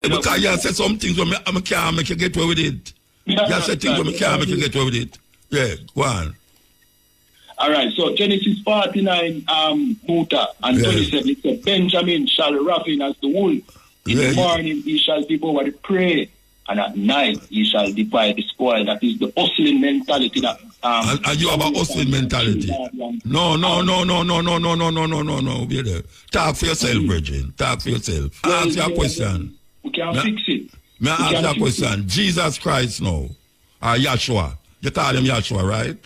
Because you said some things when I can't make you get away with it. You said things when I can't make you get away with it. Yeah, go on. All right, so Genesis 49, Muta, and 27, it says, Benjamin shall ravin as the wolf. In the morning he shall devour the prey, and at night he shall divide the spoil. That is the hustling mentality. That and you have a hustling mentality. No. Be there. Talk for yourself, Virgin. Talk for yourself. Ask your question. We can fix it. May I ask you a question? Jesus Christ now, or Yahshua. You call him Yahshua, right?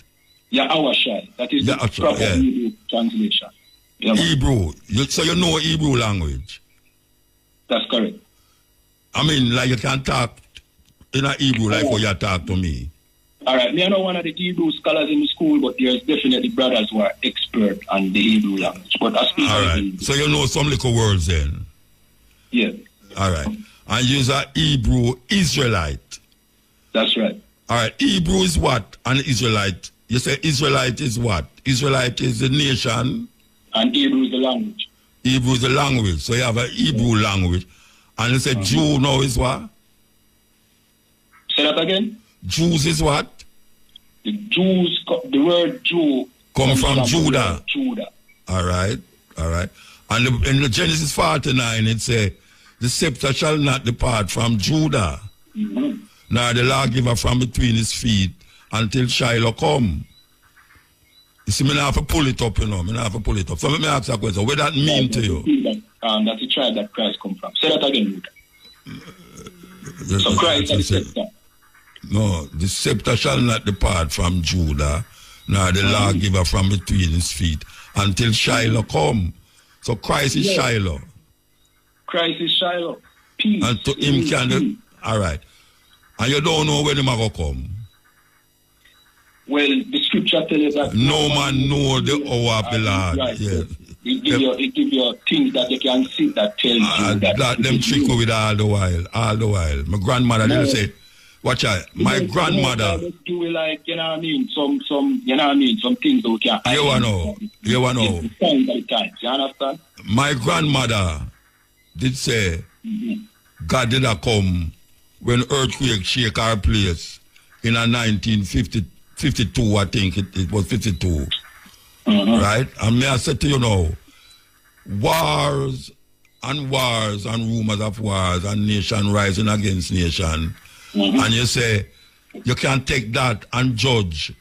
Yahshua. That is the proper Hebrew translation. Hebrew. So you know Hebrew language? That's correct. I mean, like you can talk in a Hebrew like how you talk to me. All right. Me, I know one of the Hebrew scholars in the school, but there's definitely brothers who are expert on the Hebrew language. But I speak all right. So you know some little words then? Yeah. All right. And you're a Hebrew Israelite. That's right. All right. Hebrew is what? And Israelite. You say Israelite is what? Israelite is the nation. And Hebrew is the language. Hebrew is the language. So you have a Hebrew language. And you say Jew now is what? Say that again. Jews is what? The Jews, the word Jew come from Judah. Judah. All right. And in the Genesis 49 it says, the scepter shall not depart from Judah, nor the lawgiver from between his feet until Shiloh come. You see, I have to pull it up, you know. I have to pull it up. So let me ask you a question. What does that mean to you? That's the tribe that Christ come from. Say that again, so Christ is the scepter. No, the scepter shall not depart from Judah, nor the lawgiver from between his feet until Shiloh come. So Christ is Shiloh. Christ is Shiloh. Peace. And to him can the, all right. And you don't know when he will come. Well, the scripture tells you that no man know the hour of the Lord. Right. Yes. It give you things that you can see that tell you that them trick with all the while. My grandmother didn't say, watch out, my grandmother. Do like, you know what I mean? Some you know what I mean? Some things that we can. You know. You understand? My grandmother did say, God did not come when earthquake shake our place in a 1952, I think it was 52. Right? And may I say to you now, wars and rumors of wars and nation rising against nation. And you say, you can't take that and judge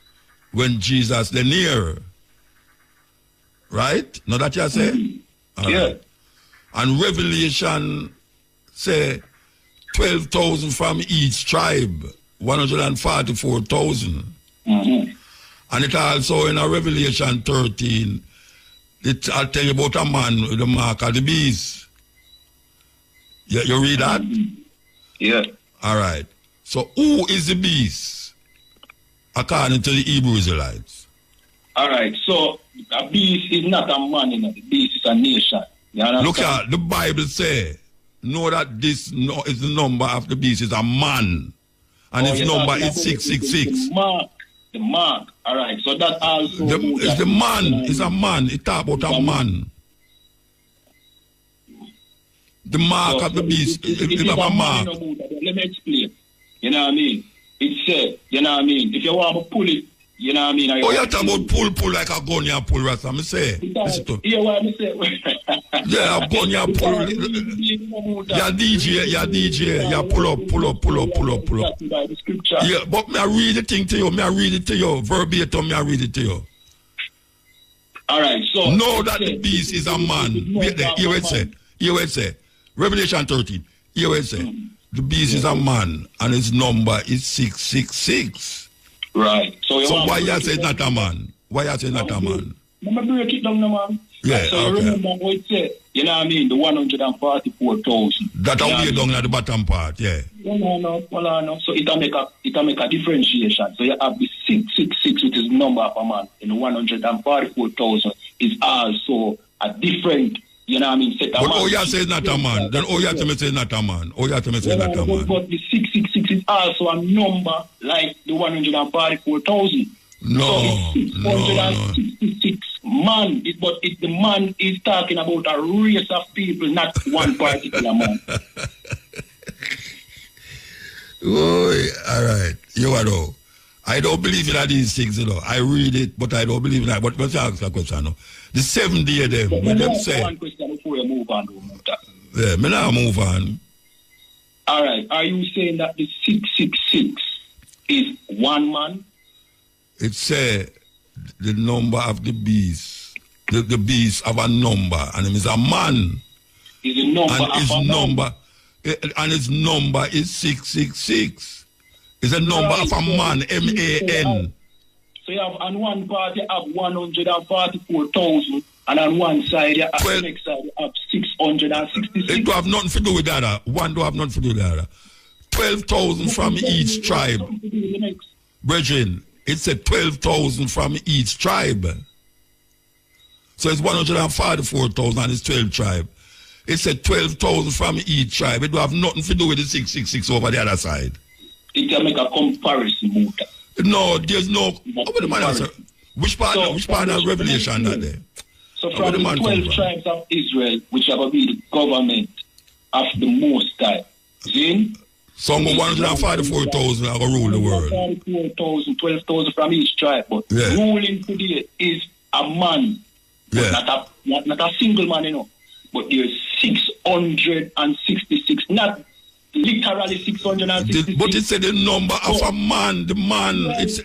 when Jesus is near. Right? Know that you say? Right. And Revelation say 12,000 from each tribe, 144,000. And it also in a Revelation 13, I'll tell you about a man with the mark of the beast. You read that? Yeah. All right. So who is the beast according to the Hebrew Israelites? All right. So a beast is not a man, the beast is a nation. Look at the Bible say, know that this is the number of the beast is a man. And its number is 666. The mark. All right. So that also... It's the man. It's a man. It talk about a man. The mark of the beast. It's a mark. Let me explain. You know what I mean? It said, you know what I mean? If you want to pull it, you know what I mean? You talk about pull like a gun you pull, Rasta. I say. Yeah, what I say? Yeah, a gun you pull. Yeah, DJ, yeah, pull up. Yeah, but me I read the thing to you. Verbatim, me I read it to you. All right, so... Know that the beast is a man. Wait there, here it say. Revelation 13. Here it say. The beast is a man, and his number is 666. Right. So why you say not a man? Why you say not a man? Let me break it down, man. Yeah, so you remember what it said? You know what I mean? The 144,000. That will be down at the bottom part, yeah. No. So it'll make a differentiation. So you have the 666, which is the number of a man, and the 144,000 is also a different, you know what I mean, set of man. But you say not a man. Then you have to say not a man. But the 666 is also a number like the 144,000. No. So it's 666 man. But the man is talking about a race of people, not one particular man. Oh, all right. You know. I don't believe in these things, you know. I read it, but I don't believe in that. But let's ask a question, no? The 7 day of them, when them say... One question before you move on. Yeah, me now move on. All right. Are you saying that the 666 is one man? It say the number of the beast. The beast have a number, and it is a man. Is the number and of his a number, man? And his number is 666. It's a number of a man, M-A-N. So you have on one part you have 144,000, and on one side you have the next side you have 666. It don't have nothing to do with the other. One don't have nothing to do with the other. 12,000 from each tribe. Brethren, it's a 12,000 from each tribe. So it's 144,000 and it's 12 tribe. It's a 12,000 from each tribe. It don't have nothing to do with the 666 over the other side. It can make a comparison, Muta. No, there's no. Which part of Revelation that there? So from the 12 tribes of Israel, which are going to be the government of the Most High. Then, some 144,000 are going to rule the world. 144,000, 12,000 from each tribe. But ruling today is a man. Yeah. Not a single man, you know. But there's 666, not literally 666. But it said the number of a man, the man. Well, it is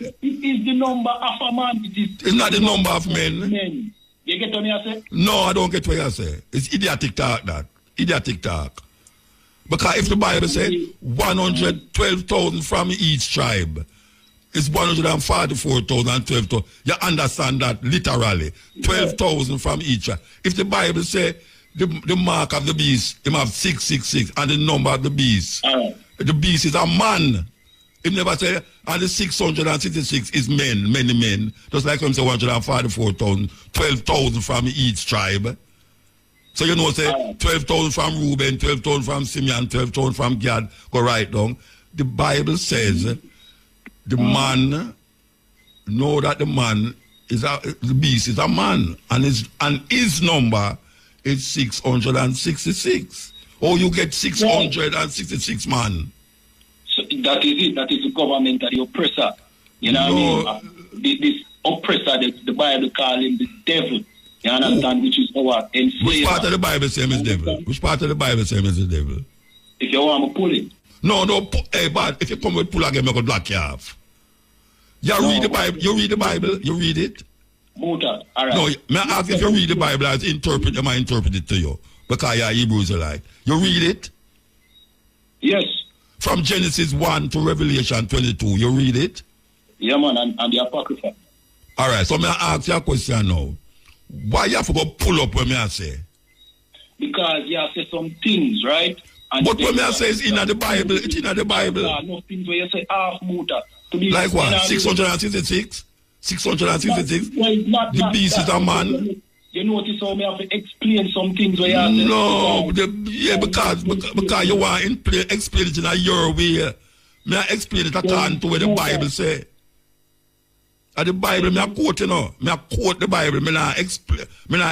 the number of a man. It's not the number of men. You get what I say? No, I don't get what you say. It's idiotic talk, that. Idiotic talk. Because if the Bible says 112,000 from each tribe, it's 144,000 and 12,000. You understand that literally. 12,000 from each tribe. If the Bible says the mark of the beast, it have 666, and the number of the beast. The beast is a man. It never say, and the 666 is men, many men. Just like some say 144,000, 12,000 from each tribe. So you know, say 12,000 from Reuben, 12,000 from Simeon, 12,000 from Gad, go right down. The Bible says the man, know that the man is the beast is a man, and his number is 666. Oh, you get 666 man. So that is it. That is the government of the oppressor. You know what I mean? This oppressor, the Bible call him the devil. You understand? Which is our enslaver. Which part of the Bible say him is devil? Which part of the Bible say him is the devil? If you want me to pull it. No, hey, but if you come with pull again, I'm going to block you off. You read the Bible? You read the Bible? You read it? Muta, all right. No, may I ask if you read the Bible as interpret, am I interpret it to you? Because you're Hebrew Israelite. You read it? Yes. From Genesis 1 to Revelation 22, you read it? Yeah, man, and the Apocrypha. All right, so may I ask you a question now? Why you have to go pull up when I say? Because you have said some things, right? And but when I say it's in the Bible, it's in the Bible. No things where you say half Muta. Like what? 666? 666? Well, the beast is a man. You notice how me have to explain some things where you have to... No, because you want to explain it in your way. May I explain it according to what the Bible say? The Bible, me I quote, you know. Me I quote the Bible. Me not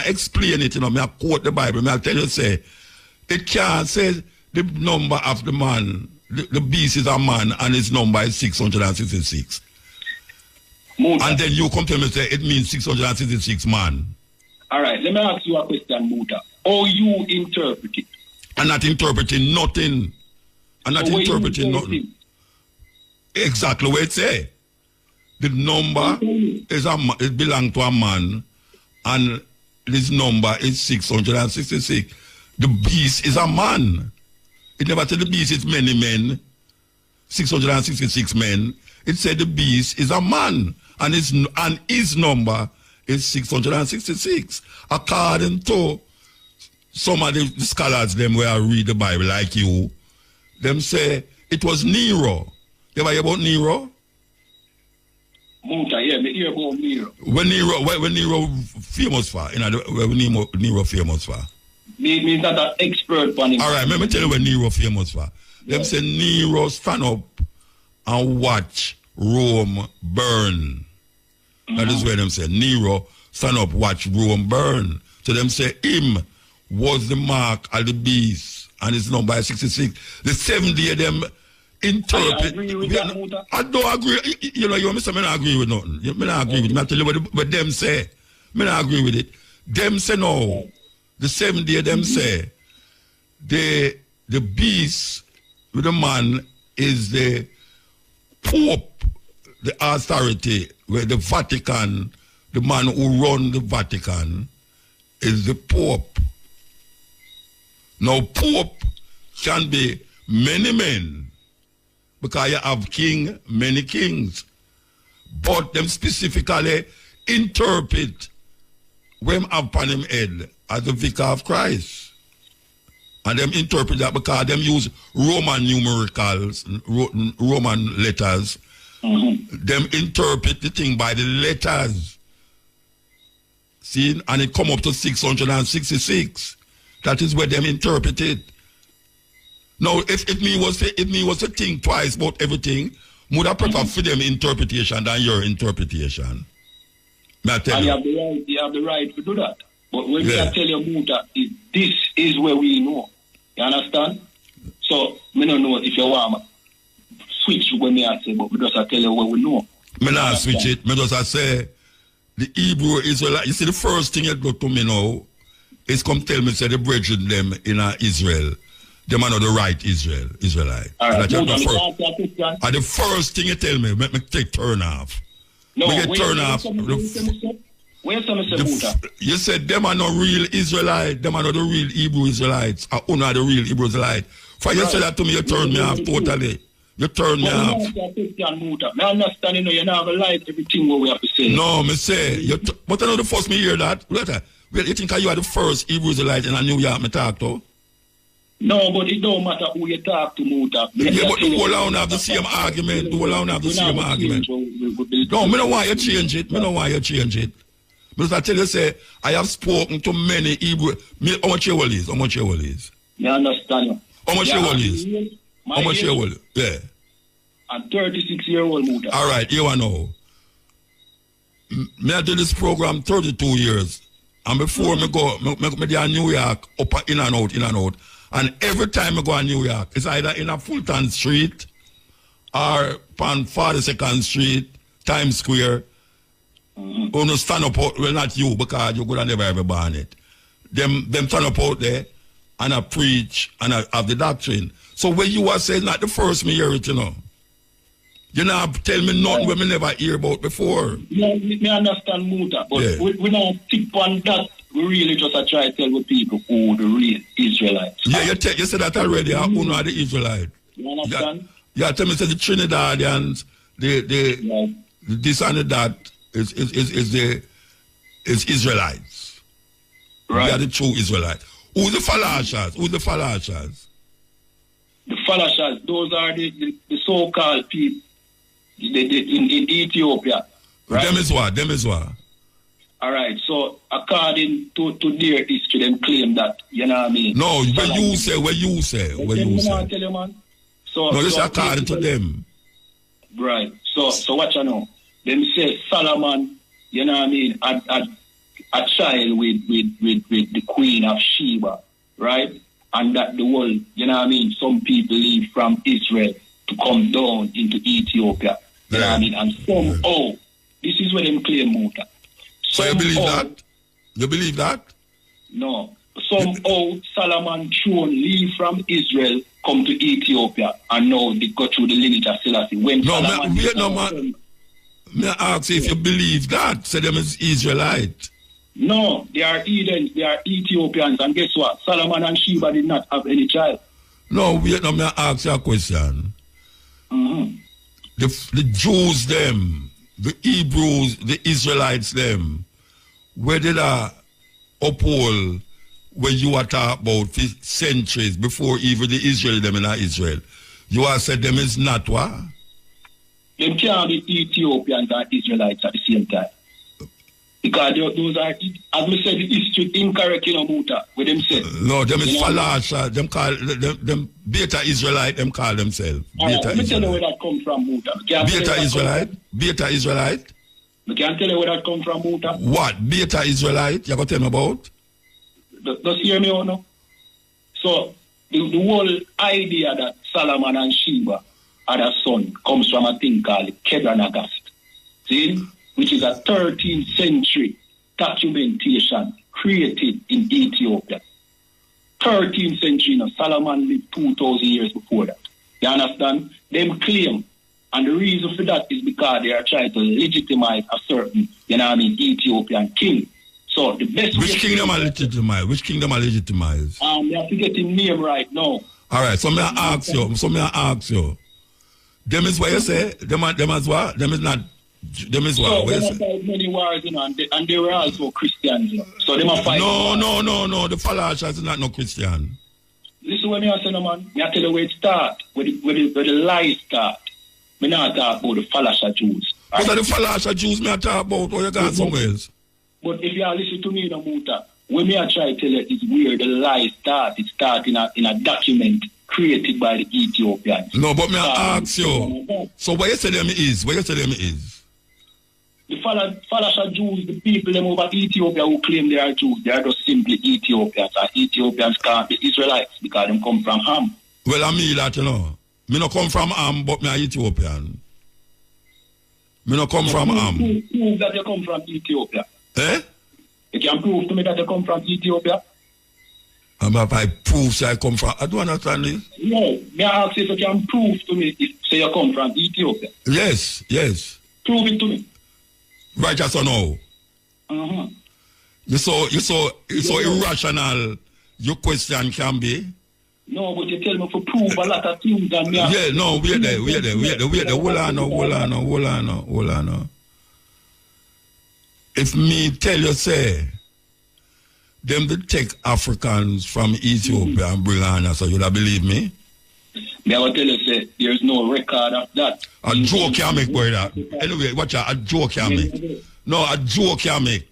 explain it, you know. Me I quote the Bible. Me I tell you, say, it can't say the number of the man, the beast is a man, and his number is 666. Muta. And then you come to me and say, it means 666 man. All right, let me ask you a question, Muta. How you interpret it? I'm not interpreting nothing. I'm not interpreting nothing. Exactly what it say. The number is it belongs to a man, and this number is 666. The beast is a man. It never said the beast is many men, 666 men. It said the beast is a man, and his number is 666. According to some of the scholars, them where I read the Bible like you, them say it was Nero. You ever hear about Nero? Muta, yeah, me hear about Nero. When Nero famous for? You know, when Nero famous for? Me not an expert on him. All right, let me tell you what Nero famous for. Yeah. Them say Nero stand up and watch Rome burn. That is where them say Nero stand up, watch Rome burn. So them say him was the mark of the beast, and his number is 66. The 7 day them interpret. I agree with that, Muta. I don't agree. You know, you say, I don't agree with nothing. I don't agree with it. I tell you what them say. I don't agree with it. Them say no. The 7th day, them say, the beast with the man is the Pope, the authority, where the Vatican, the man who run the Vatican, is the Pope. Now, Pope can be many men, because you have king, many kings. But them specifically interpret when upon him head as the vicar of Christ. And them interpret that because them use Roman numericals, Roman letters. Them interpret the thing by the letters. See, and it come up to 666. That is where them interpret it. Now, if me was to think twice about everything, would I prefer for them interpretation than your interpretation? May I tell and you have the right to do that. But when I tell you, Muta, this is where we know. You understand? So, I don't know if you want to switch when I say, but just I tell you what we know. I not switch it. I just say, the Hebrew Israelite, you see, the first thing you go to me now is come tell me, say, the brethren them in Israel, them are not the right Israelite. All right, the first thing you tell me, make me take turn off. No, turn off. You said them are not real Israelite, them are not the real Hebrew Israelites, or not the real Hebrew Israelite. For you say that to me, you turn me off totally. You turn me off. I understand, you know, you never like everything what we have to say. No, me say, but I know the first me hear that. Well, you think you are the first Hebrew Israelite in New York me talk to? No, but it don't matter who you talk to, Muta. Yeah, but the whole have the same argument. The whole have the same argument. No, me don't want you change it. Me don't want you change it. Because I tell you, say, I have spoken to many Hebrew. How much your is? How much your is? I understand you. How much your is? How much your is? Yeah. I'm 36-year-old, Muta. All right, you know. Me I do this program 32 years. And before me go, me do New York, up in and out. And every time I go to New York, it's either in a Fulton Street or on 42nd Street, Times Square. Who no stand up out, well, not you, because you could have never ever born it. Them stand up out there and I preach and I have the doctrine. So when you are saying not the first me hear it, you know. You know, tell me nothing we never hear about before. Yeah, me understand, Muta, but we don't stick on that. We really just try to tell the people who the real Israelites. Yeah, you said that already. Who know the Israelites? You understand? Yeah, tell me, say the Trinidadians, this and that is Israelites. Right. They are the true Israelites. Who's the Falashas? The Falashas, those are the so-called people in Ethiopia. Right? Them is what? All right, so according to their history, them claim that, you know what I mean? No, where you say. Tell you, man. No, this is according to them. Right, so what you know? Them say Solomon, you know what I mean, had a child with the Queen of Sheba, right? And that the world, you know what I mean, some people leave from Israel to come down into Ethiopia. You know what I mean? And somehow, this is where them claim Muta. So you believe that? You believe that? No. Somehow Solomon throne leave from Israel, come to Ethiopia, and now they go through the lineage of Selassie. May I ask if you believe that? Say them is Israelite. No, they are Edens, they are Ethiopians, and guess what? Solomon and Sheba did not have any child. No, may I ask you a question. The Jews them, the Hebrews, the Israelites them, where did I uphold when you are talking about for centuries before even the Israel them in Israel? You are said them is not what? Them can't be Ethiopians and Israelites at the same time. Because those are, as we said, the history incorrect, you know, Muta, with them say. No, them is Falasha, them call them Beta Israelite, them call themselves. Let me tell you where that come from, Muta. Beta Israelite? Beta Israelite? I can't tell you where that come from, Muta. What? Beta Israelite? You got to tell me about? Just hear me out now. So, the whole idea that Solomon and Sheba other son comes from a thing called Kedranagast. See? Which is a 13th century documentation created in Ethiopia. 13th century, Solomon lived 2,000 years before that. You understand? Them claim, and the reason for that is because they are trying to legitimize a certain, Ethiopian king. So the best Which kingdom are legitimize? Which kingdom are legitimize? You have to get his name right now. All right, so may I ask you. Them is what you say? Them as what? Them is not. Them is what? So they fight many wars, and they were also Christians, So they must fight. No. The Falashas is not no Christian. Listen what I say, man. I tell you where it start, where the lies start. Me not talk about the Falasha Jews. Right? What are the Falasha Jews me talk about? Or you got somewhere else? But if you listen to me, Muta, when me I try to tell you it's where the lies start. It start in a document created by the Ethiopians. No, but me I ask you. So what you say them is? The Falasha Jews, the people them over Ethiopia who claim they are Jews, they are just simply Ethiopians. And Ethiopians can't be Israelites because them come from Ham. Well, I mean that, Me no come from Ham, but me are Ethiopian. Me no come from Ham. Prove that you come from Ethiopia. Eh? You can prove to me that you come from Ethiopia. And if I prove that I come from, I don't understand this. No, me ask if you can prove to me if say you come from Ethiopia. Yes. Prove it to me. Right, yes or no? Uh-huh. You so irrational your question can be. No, but you tell me to prove a lot of things and me. Yeah, no, we're there. Hold on. If me tell you, say, them to take Africans from Ethiopia and bring on, so you'd believe me? Me I will tell you, say, there's no record of that. A joke can make, boy, that. Anyway, watch out, a joke can make. No, a joke can make.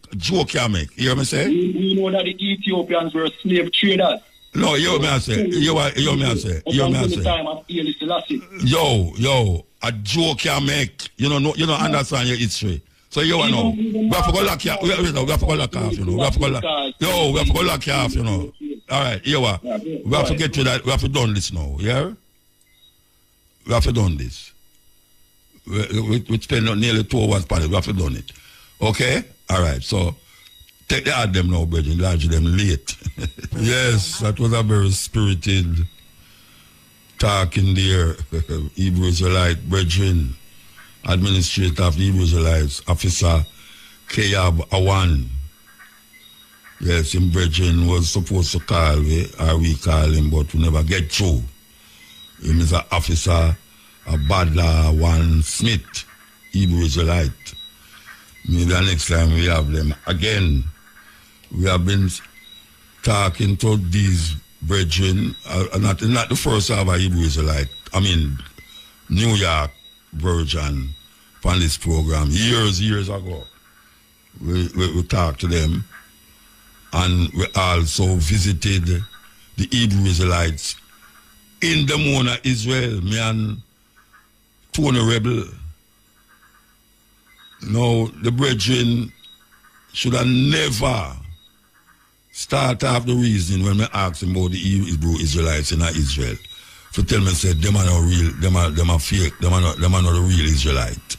You hear me say? We know that the Ethiopians were slave traders. No, you hear me say. Yo, a joke can make. You don't understand your history. So you know, we have to go lock you. We have to go lock off. We have to go lock you off. All right, we have to get to that. We have to done this now. Yeah, we have to done this. We spend nearly 2 hours on it. We have to done it. Okay, all right. So take the ad them now, brethren. Large them late. Yes, that was a very spirited talk in there. Hebrew Israelite brethren. Administrator of the Hebrew Israelites, Officer Kayab Awan. Yes, him brethren was supposed to call me, or we call him, but we never get through. Him is an officer, a Badla Awan Smith, Hebrew Israelite. Maybe the next time we have them again. We have been talking to these brethren, not the first of a Hebrew Israelite, New York version from this program years ago. We talked to them, and we also visited the Hebrew Israelites in the Mona, Israel. Me and Tony Rebel. No, the brethren should have never start off the reason when we ask them about the Hebrew Israelites in Israel. So tell me, say, them are not real, them are fake, them are not the real Israelite.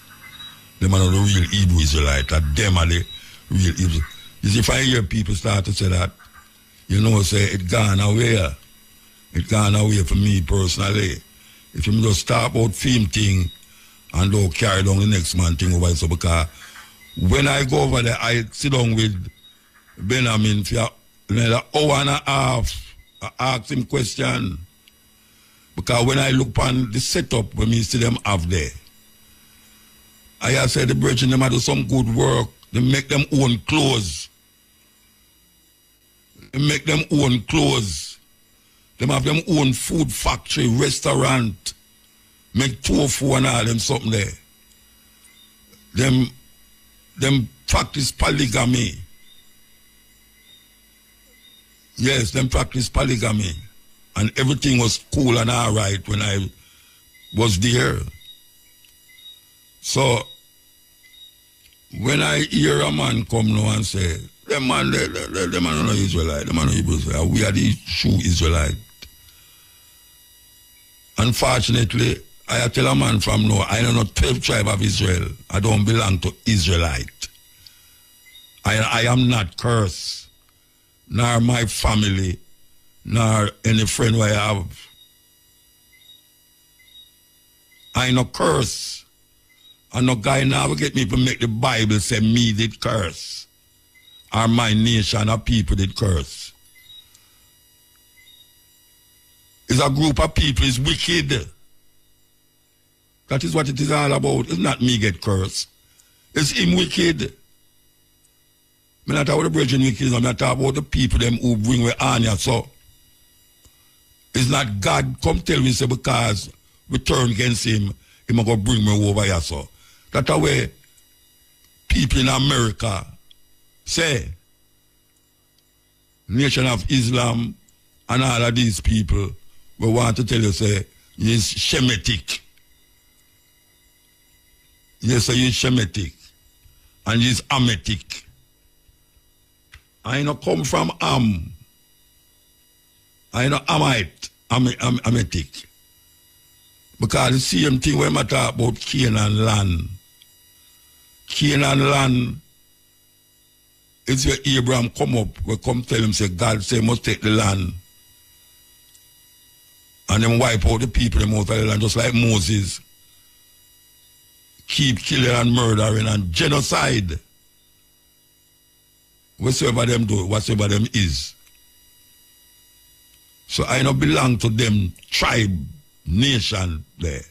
Them are not the real Hebrew Israelite, that them are the real Hebrew. You see, if I hear people start to say that, say, it gone away. It gone away for me personally. If you just start about film thing and don't carry down the next man thing over, so because when I go over there, I sit down with Benjamin for another hour and a half, I ask him question. Because when I look on the setup when me see them have there, I said the brethren them do some good work. They make them own clothes. They make them own clothes. Them have them own food factory, restaurant. Make tofu and all them something there. Them practice polygamy. Yes, them practice polygamy. And everything was cool and all right when I was there. So, when I hear a man come now and say, them man are not Israelite, them are not Hebrew Israelite, we are the true Israelite. Unfortunately, I tell a man from now, I don't know 12 tribe of Israel. I don't belong to Israelite. I am not cursed, nor my family, nor any friend who I have. I no curse. And no guy now get me to make the Bible say me did curse. Or my nation or people did curse. It's a group of people is wicked. That is what it is all about. It's not me get cursed. It's him wicked. I'm not talking about the brethren wicked. I'm not talking about the people them who bring we on here. So it's not God come tell me say because we turn against him, he will go bring me over here. So that's the way people in America say, Nation of Islam and all of these people, we want to tell you, say, he's Shemitic. Yes, so he's Shemitic. And he's Amitic. I don't come from Am. I know Amite, Amitic. Because the same thing when I talk about Canaan land. Canaan land, it's where Abraham come up, we come tell him, say, God say, must take the land. And then wipe out the people them out of the land, just like Moses. Keep killing and murdering and genocide. Whatsoever them do, whatsoever them is. So I don't belong to them tribe, nation there.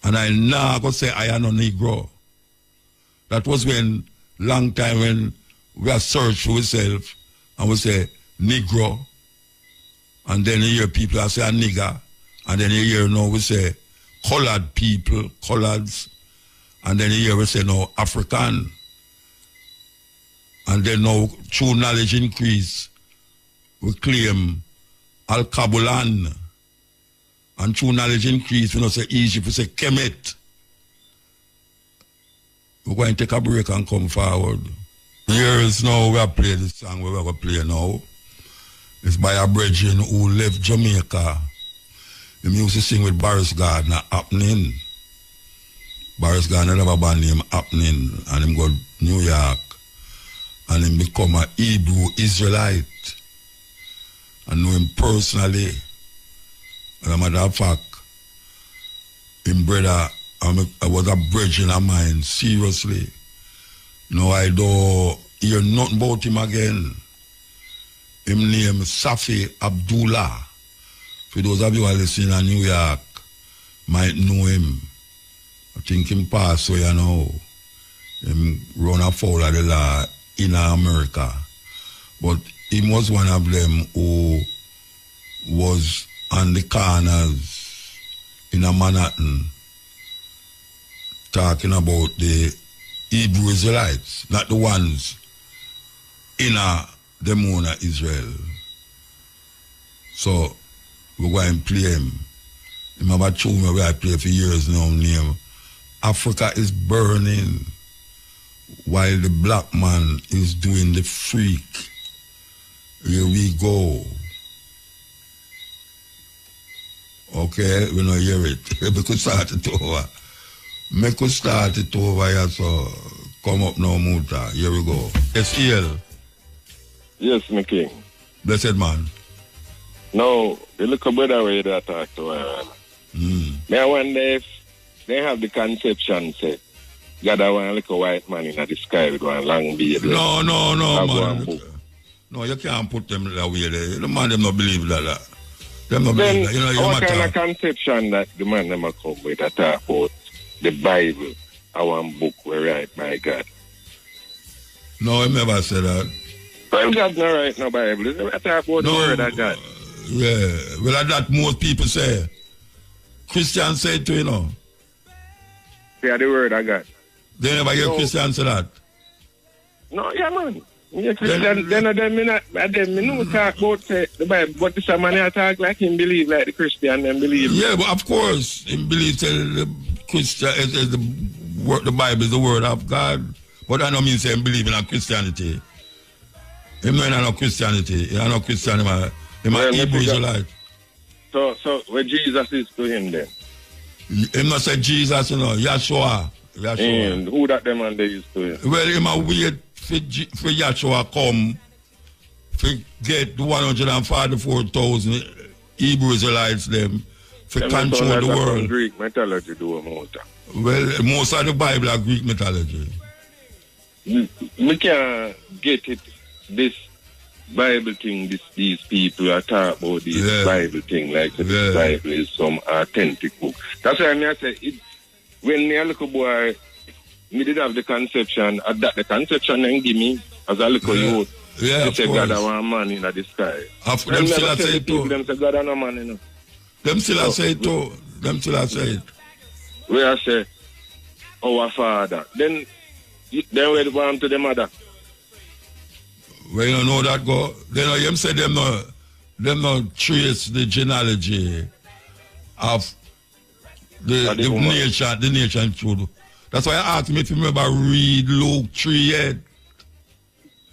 And I now go say I am a Negro. That was when, long time when we are searched for ourselves and we say Negro. And then you hear people say a nigger. And then you hear now we say colored people, coloreds. And then you hear we say no African. And then now true knowledge increase. We claim Al-Kabulan. And true knowledge increase, we don't say Egypt, we say Kemet. We're going to take a break and come forward. Here is now we are playing this song we're going to play now. It's by a brethren who left Jamaica. He used to sing with Boris Gardner, Happening. Boris Gardner have a band named Happening, and him go to New York. And him become a Hebrew Israelite. I know him personally. As a matter of fact, him brother, I was a brethren of mine, seriously. No, I don't hear nothing about him again. Him name Safi Abdullah. For those of you who are listening in New York, might know him. I think him passed away now. Him run afoul of the law in America. But he was one of them who was on the corners in Manhattan talking about the Hebrew Israelites, not the ones in the moon of Israel. So we're going to play him. Him have a tune where I play for years now named Africa is Burning While the Black Man is Doing the Freak. Here we go. Okay, we don't hear it. We could start it over. We could start it over here, so come up now, Muta. Here we go. SEL. Yes, my king. Blessed man. Now, the little brother where you talk to her. I wonder if they have the conception said, God, I want a little white man in the sky with one long beard. No, man. No, you can't put them that way there. The man, them not believe that. Them not believe that. You know, what kind of conception that the man never come with that talk about the Bible, our book where write my God? No, he never said that. Well, God not write no Bible. He never talk about the word of God. Yeah, well, that most people say. Christians say it too, you know. Yeah, the word of God. They never hear Christians say that. No, yeah, man. Yeah, Christian, then me know talk about the Bible, but this man I talk like him believe like the Christian and believe. Yeah, but of course, him believe the Christian is the Bible is the word of God. But I don't mean say him believe in Christianity. Him not in Christianity. He not Christian. Him a Hebrew Israelite. So where Jesus is to him then? Him not say Jesus, Yahshua. And who that them and they used to? Well, him a wait for Yahshua come to get the 144,000 Hebrew Israelites them to control the world. Greek mythology do most. Well, most of the Bible are Greek mythology. We can't get it. This Bible thing, these people are talking about this Bible thing, like this Bible is some authentic book. That's why I say it. When me a little boy, me did have the conception, that the conception then give me as a little youth. Yeah, they say God is one man in the sky. Them still say it too. Them say God is no man, Them still say it too. Them still say it. We are say, our father. Then we go to the mother. Well, you don't know that go. Then you say them no trace the genealogy of the nation truth. That's why I asked me if you remember read Luke 3 yet.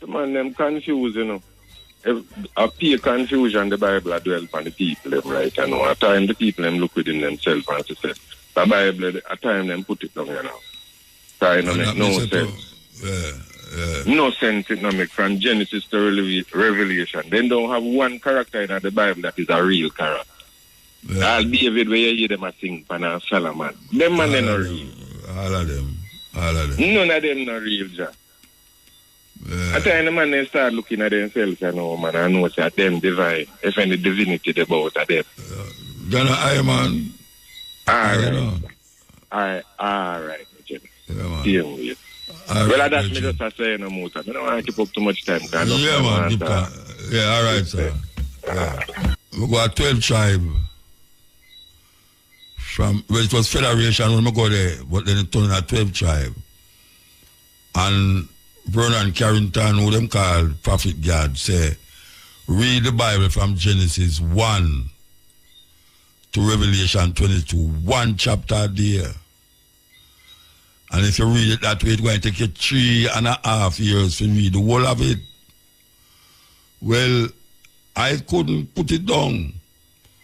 Man, them confused, If appear confusion, the Bible are dwell upon the people, them, right? And at time the people them look within themselves and say, the Bible, at time them put it down, So it make no sense. No sense it make from Genesis to Revelation. They don't have one character in the Bible that is a real character. All David where you hear them sing and Solomon. Them man they not real. All of them. None of them not real, Jack. At the time the man they start looking at themselves, man, I know that them divine, if any divinity they about them. Then I man. Alright, Jimmy. Well, that's me just saying no more. I don't want to keep up too much time. Yeah, man. All right, sir. We got 12 tribes. It was federation when we go there, but then it turned out 12 tribes. And Vernon Carrington, who them call Prophet God, say, read the Bible from Genesis 1 to Revelation 22, one chapter a day. And if you read it that way, it's going to take you 3.5 years to read the whole of it. Well, I couldn't put it down.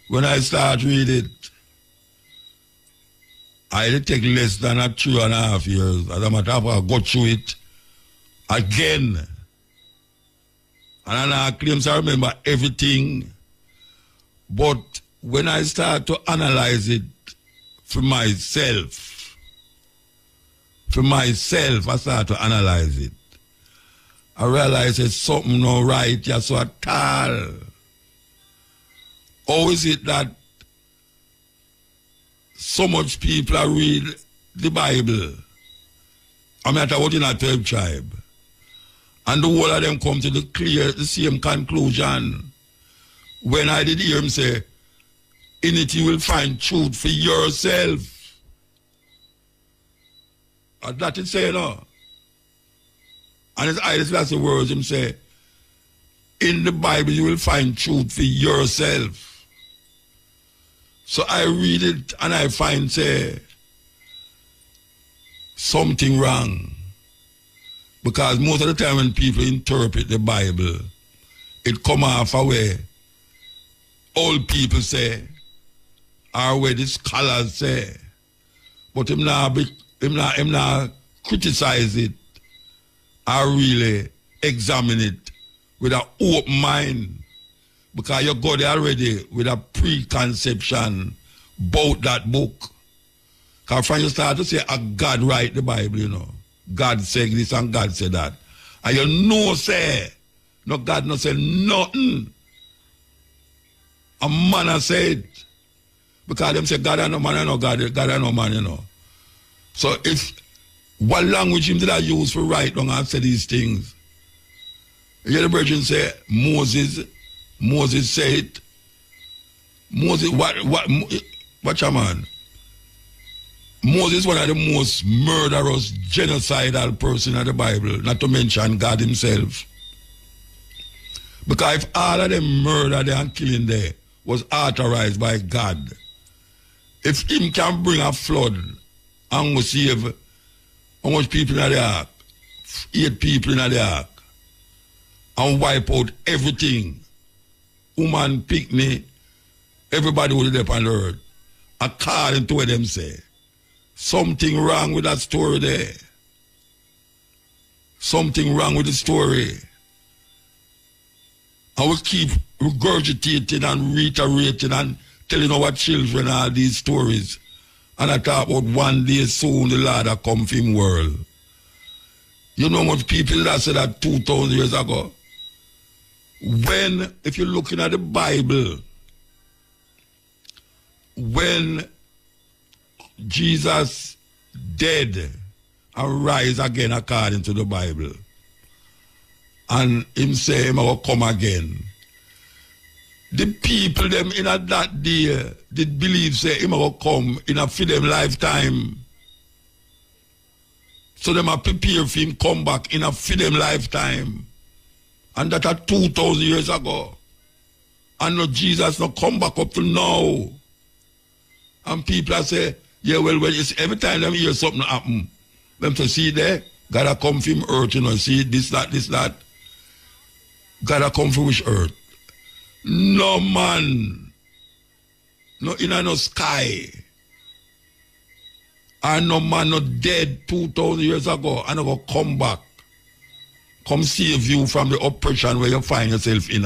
When I start reading it, I did take less than 3.5 years. As a matter of fact, I go through it again. And I claim I remember everything. But when I start to analyze it for myself, I start to analyze it. I realize it's something not right, just so at all. How is it that so much people are read the Bible? I mean, what in a 12 tribe. And the whole of them come to the same conclusion. When I did hear him say, in it you will find truth for yourself. That it say, no. And it's I just the words him say, in the Bible you will find truth for yourself. So I read it and I find say something wrong. Because most of the time when people interpret the Bible, it come off away. Old people say, or where the scholars say. But him not criticize it or really examine it with an open mind. Because you go there already with a preconception about that book. Because when you start to say, God write the Bible, God said this and God said that. And you say, no, God no say nothing. A man has said, because them say God and no man and no God and no man, So if what language him did I use for write down and say these things? You hear the virgin say, Moses said, what your man? Moses is one of the most murderous, genocidal person in the Bible, not to mention God himself. Because if all of them murder there and killing there was authorized by God, if him can bring a flood and will save how much people in the ark? 8 people in the ark. And wipe out everything. Woman, picnic, everybody was there on the earth. according to what them say. Something wrong with that story there. Something wrong with the story. I will keep regurgitating and reiterating and telling our children all these stories. And I talk about one day soon the Lord will come for him world. You know what people that said that 2,000 years ago? When, if you're looking at the Bible, when Jesus dead and rise again according to the Bible, and him say him will come again, the people them in that day did believe say him will come in a for them lifetime. So them are prepare for him come back in a for them lifetime. And that are 2,000 years ago. And no Jesus not come back up to now. And people are say, yeah, well, it's every time them hear something happen, them to see there, gotta come from earth, you know, see this, that. Gotta come from which earth? No man, no in no sky, and no man not dead 2,000 years ago, and I go come back, come save you from the oppression where you find yourself in.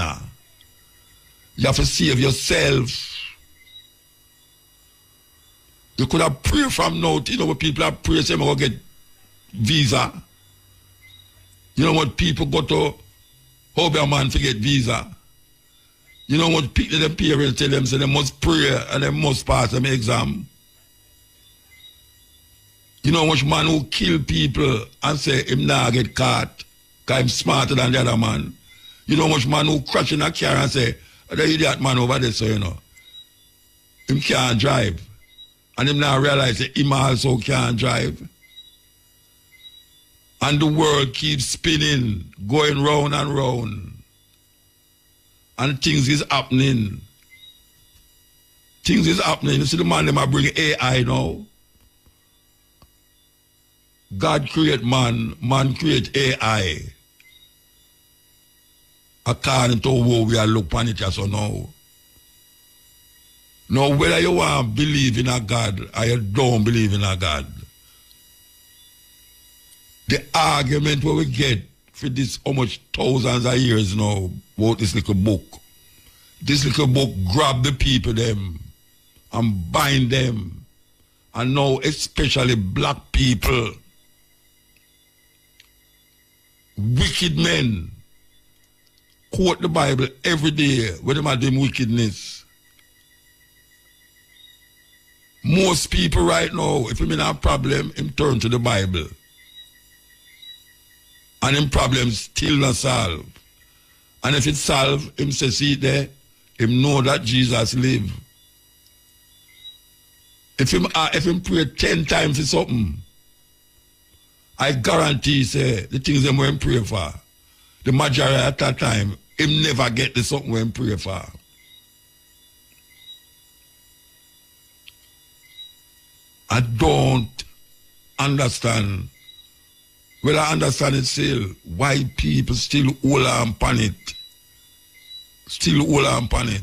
You have to save yourself. You could have prayed from now, you know what people have prayed, say, I'm going to get visa. You know what people go to, hope a man to get visa. You know what people, the parents tell them, say they must pray and they must pass them exam. You know which man who kill people and say him not get caught because him smarter than the other man. You know which man who crash in a car and say, the idiot man over there, so you know. Him can't drive. And him now realize that him also can't drive. And the world keeps spinning, going round and round. And things is happening. Things is happening. You see the man, them are bringing AI now. God create man, man create AI. According to how we are looking at it as of now. Now, whether you want to believe in a God or you don't believe in a God, the argument where we get for this how much thousands of years now about this little book. This little book grab the people them and bind them. And now especially black people, wicked men, quote the Bible every day when they are doing wickedness. Most people right now, if him in a problem, him turn to the Bible. And him problem still not solved. And if it's solved, him say, see there, him know that Jesus live. If him pray 10 times for something, I guarantee, say, the things them him pray for, the majority at that time, him never get the something him pray for. I don't understand. Well, I understand it still, why people still hold on upon it. Still hold on upon it.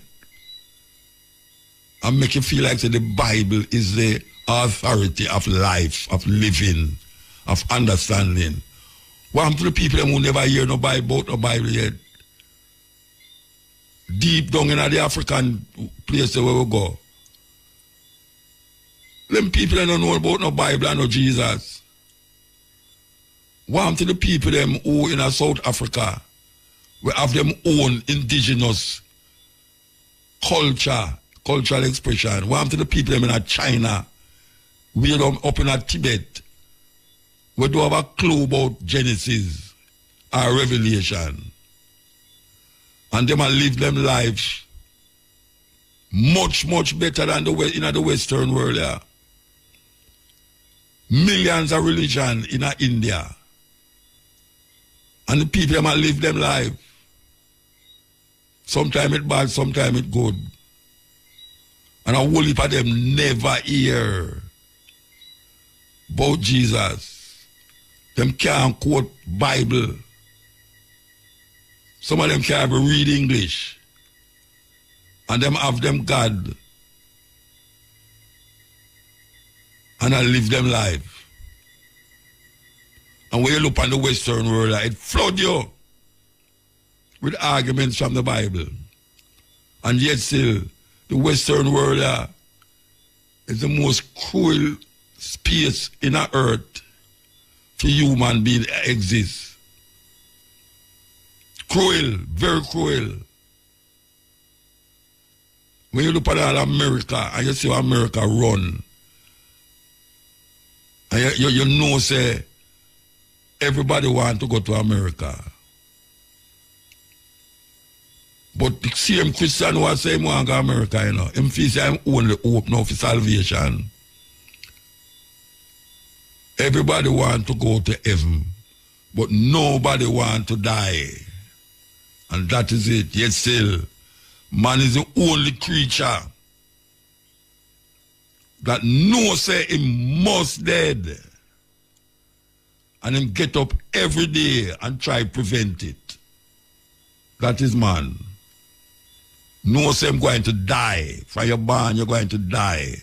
And make you feel like say, the Bible is the authority of life, of living, of understanding. What happened to the people who never hear no Bible, about no Bible yet? Deep down in the African place where we go. Them people that don't know about no Bible and no Jesus. What happened to the people them who in South Africa, we have them own indigenous cultural expression? What happened to the people them in China, we them up in Tibet, we don't have a clue about Genesis or Revelation? And them live them lives much, much better than in the Western world. Yeah. Millions of religion in India. And the people them live them life. Sometimes it bad, sometimes it good. And a whole heap of them never hear about Jesus. Them can't quote Bible. Some of them can't even read English. And them have them God. and I live them life. And when you look on the Western world, it flood you with arguments from the Bible. And yet still, the Western world is the most cruel space in the earth for human being to exist. Cruel, very cruel. When you look at all America and you see how America run, and you know, say, everybody want to go to America. But the same Christian who say he want to go to America, you know, him feel say I'm only hope now for salvation. Everybody want to go to heaven, but nobody want to die. And that is it. Yet still, man is the only creature that knows say he must dead. And him get up every day and try to prevent it. That is man. Knows say I'm going to die. From your born, you're going to die.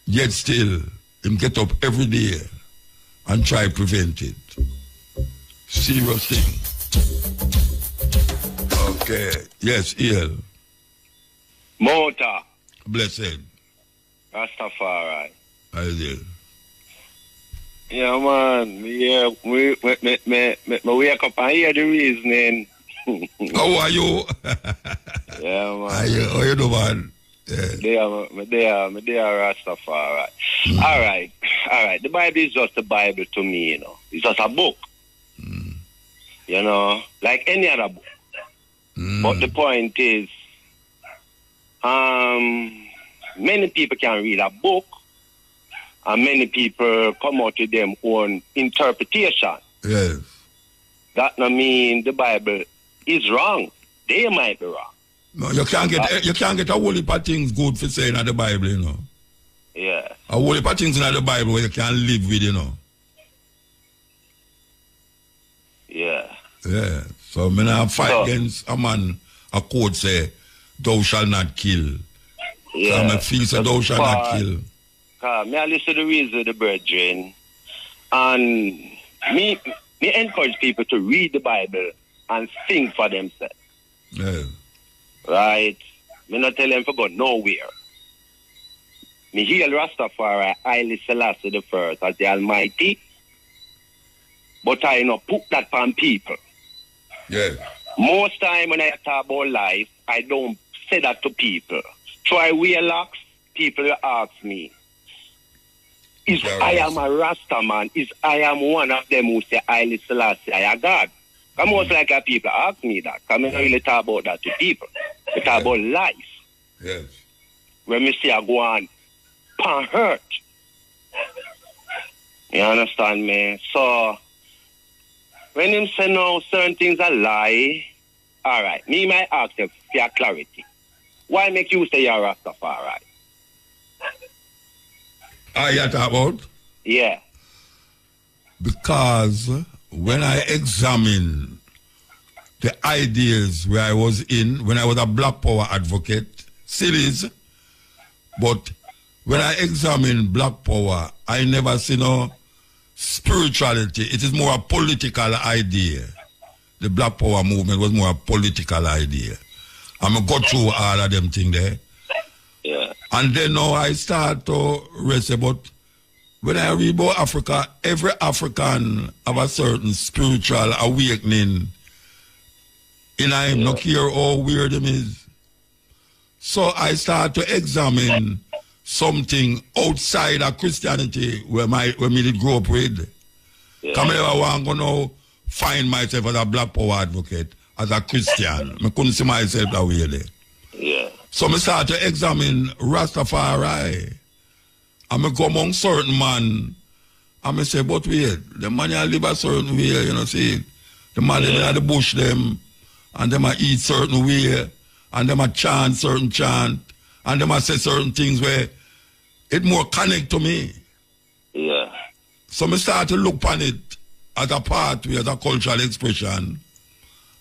Yet still, him get up every day and try to prevent it. Serious thing. Okay. Yes, El. Mota. Blessed. Rastafari. How is it? Yeah, man. Yeah, me wake up and hear the reasoning. How are you? Yeah, man. How you doing, man? Yeah. They are Rastafari. All right. The Bible is just a Bible to me, you know. It's just a book. You know, like any other book. But the point is, many people can read a book, and many people come out with their own interpretation. Yes. That not mean the Bible is wrong. They might be wrong. No, you can't get a whole heap of things good for saying in the Bible, you know. Yeah. A whole heap of things in the Bible where you can live with, you know. Yeah. Yeah. So when I fight against a man, a code say, thou shalt not kill. Yeah. So I feel say thou shalt not kill. May I listen to the reason of the brethren, and me encourage people to read the Bible and think for themselves. Yeah. Right? Me not tell them to go nowhere. Me hail Rastafari, Haile Selassie the First as the Almighty, but I not put that on people. Yeah. Most time when I talk about life, I don't say that to people. Try wear locks, people will ask me, I am a Rasta man, I am one of them who say Haile Selassie, I am God. Because most like people ask me that. Because I don't really talk about that to people. I talk about life. Yes. When me say I go on, pan hurt. You understand me? So, when him say no, certain things are lie, all right, me might ask you for your clarity. Why make you say you're Rastafari? You talk about? Yeah. Because when I examine the ideas where I was in, when I was a Black Power advocate, still is, but when I examine Black Power, I never see no spirituality. It is more a political idea. The Black Power movement was more a political idea. I'm going to go through all of them things there. Yeah. And then now I start to rest about, when I read about Africa, every African have a certain spiritual awakening in him, no care how weird him is. So I start to examine something outside of Christianity where me did grow up with. Yeah. Come here, I want to now find myself as a Black Power advocate, as a Christian. I couldn't see myself that way there. Yeah. So I start to examine Rastafari. And I go among certain man, and I say, but wait, the man you live a certain way, you know, see. The man live in the bush them, and them a eat certain way, and them a chant certain chant, and them a say certain things where it more connect to me. Yeah. So I start to look upon it as a pathway, as a cultural expression.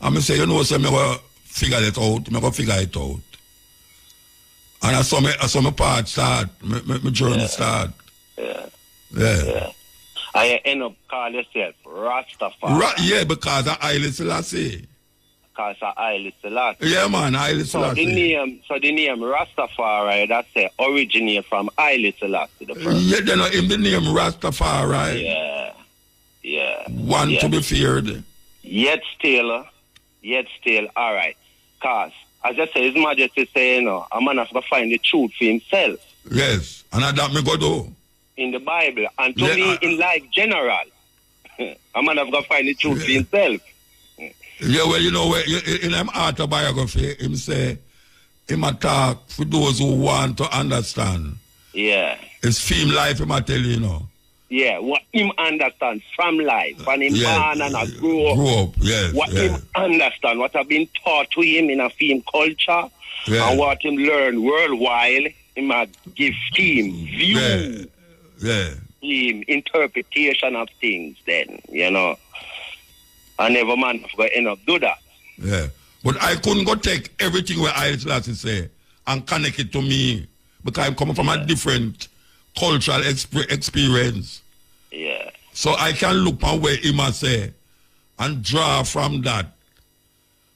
And I say, you know, so I'm going to figure it out. And I saw my part start, my journey start. Yeah. I end up calling yourself Rastafari. Yeah, because of Haile Selassie. Because of Haile Selassie. Yeah, man, Haile Selassie. So the name Rastafari, that's originate from Haile Selassie the first. Yeah, they know him the name Rastafari. Yeah. One to be feared. Yet still, all right. Because, as I say, His Majesty say, you know, a man has to find the truth for himself. Yes, and that me go do. In the Bible. And to me, in life general, a man has to find the truth for himself. Yeah, well, you know, in his autobiography, him say, him a talk for those who want to understand. Yeah. His theme life, him a tell you, you know. Yeah, what him understands from life, and him born and grow up. Yes. What him understand, what have been taught to him in a film culture, and what him learn worldwide, him a give him view, him interpretation of things. Then you know, and every man going to end up do that. Yeah, but I couldn't go take everything where Haile Selassie say and connect it to me because I'm coming from a different cultural experience. Yeah. So I can look on where he must say and draw from that.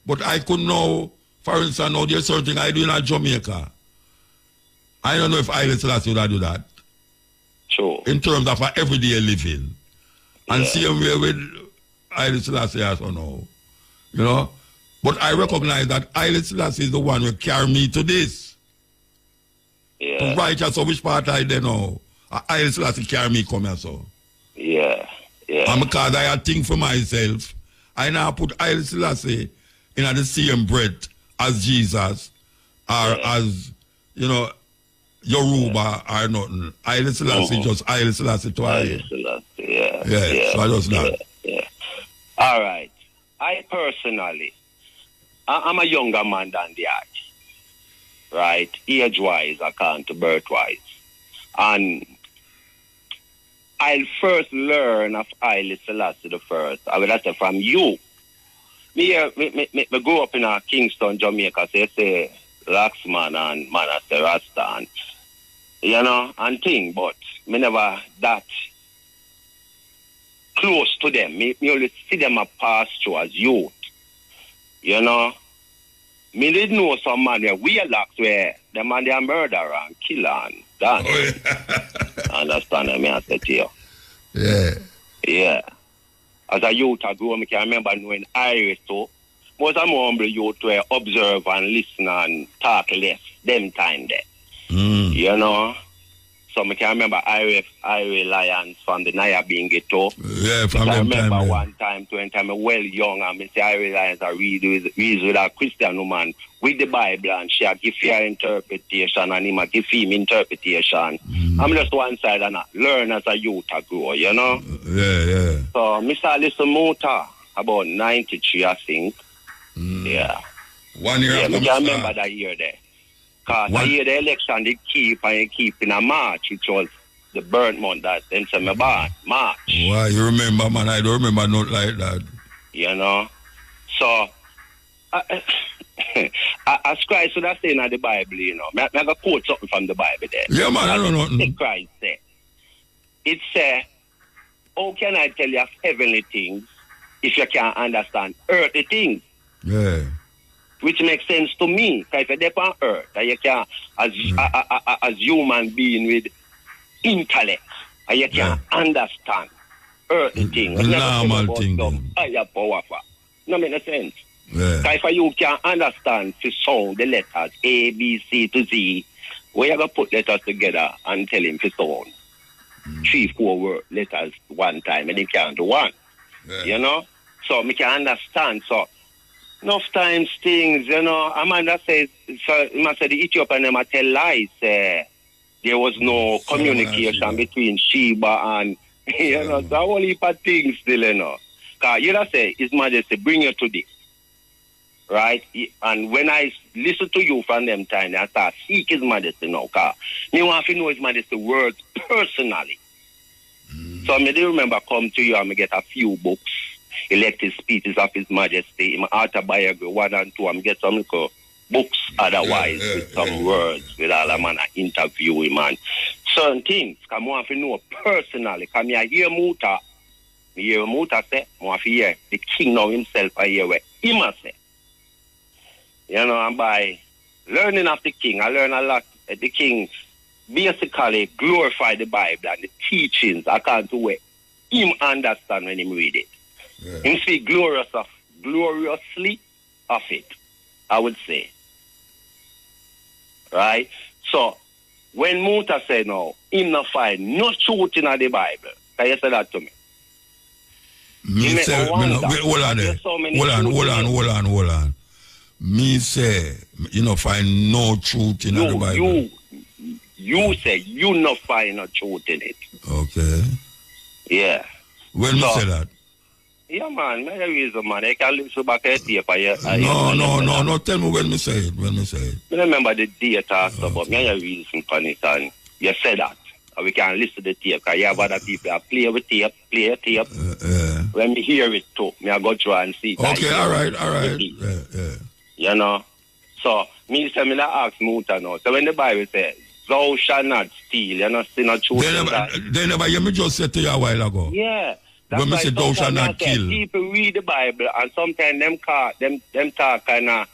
But I could know, for instance, now there's something I do in Jamaica. I don't know if Haile Selassie would do that. Sure. In terms of everyday living. And same way with Haile Selassie also know. You know? But I recognize that Haile Selassie is the one who carry me to this. Yeah. Righteous of which part I don't know. Haile Selassie carry me come here so. Yeah. And because I think for myself, I now put Haile Selassie in the same breath as Jesus or as, you know, Yoruba or nothing. Haile Selassie just Haile Selassie to Haile Selassie, so I just not. All right. I personally, I'm a younger man than the age. Right? Age-wise, I can't birth-wise. And I'll first learn of Haile Selassie the first. I will say from you. Me grew up in Kingston, Jamaica, so you say Laxman and man I say Rasta and, you know, and thing, but me never that close to them. Me only see them a pass through as youth. You know? Me did know some man there, weirlocks where the man they are murderer and killer and done. Understand me, I said to you. Yeah. As a youth I grew up, I can remember knowing Irish too. Most of my humble youth were observe and listen and talk less them time there. You know? So I can remember Irish Lions from the Naya being ghetto. Yeah, from I them remember time. one time, when I was well young, and I say Irish Lions are read with a Christian woman with the Bible, and she give her interpretation, and him give him interpretation. I'm just one side and I learn as a youth I grow, you know? Yeah. So I saw listen Muta about 93, I think. Yeah. 1 year I after can remember that year there. Because I hear the election, they keep in a March, which was the burnt month that then said me born, March. Why, you remember, man? I don't remember not like that. You know? So, as Christ would have said in the Bible, you know, I'm going to quote something from the Bible there. Yeah, man, I don't know. Christ said, it says, how can I tell you of heavenly things if you can't understand earthly things? Yeah. Which makes sense to me. Because if you're on earth, you can, as human being with intellect, and you can understand earthly things. Normal things. Higher powerful. No make no sense. Yeah. Because if you can understand the sound, the letters A, B, C to Z, where you going to put letters together and tell him to sound 3-4 word letters one time, and he can't do one. Yeah. You know? So me can understand. So enough times things, you know, Amanda says, so must say the Ethiopian them tell lies. There was no communication between Sheba and, you know, the whole heap of things still, you know. Because you know, say, His Majesty, bring you to this. Right? And when I listen to you from them time, I start seek His Majesty now. Because me want to know His Majesty words personally. So I do remember come to you and me get a few books. Elected speeches of His Majesty, my autobiography 1 and 2, and get some books otherwise with some words, with all a man I interview him and certain things. Because I want to know personally. Because I hear Muta say, I want to hear the king now himself, I hear what he must say. You know, and by learning of the king, I learn a lot. The king basically glorify the Bible and the teachings according to what him understand when he read it. Yeah. Him speak gloriously of it, I would say. Right? So, when Muta said no, him not find no truth in the Bible. Can you say that to me? Hold on. Me say, you know, find no truth in the Bible. You say you not find no truth in it. Okay. Yeah. When me say that? Yeah, man. My reason, man. I can listen back at the tape. No. Tell me when me say it. I remember the date after, but me have a reason for it, and you said that. And we can listen to the tape, because you have other people that play a tape. When me hear it too, me I go through and see it. Okay, all right. You know? So, me say me not ask Muta now. So when the Bible says, thou shalt not steal, you know, see not truth. They never hear me just say to you a while ago. Yeah. That's when me say thou shalt not kill. People read the Bible and sometimes them talk kind of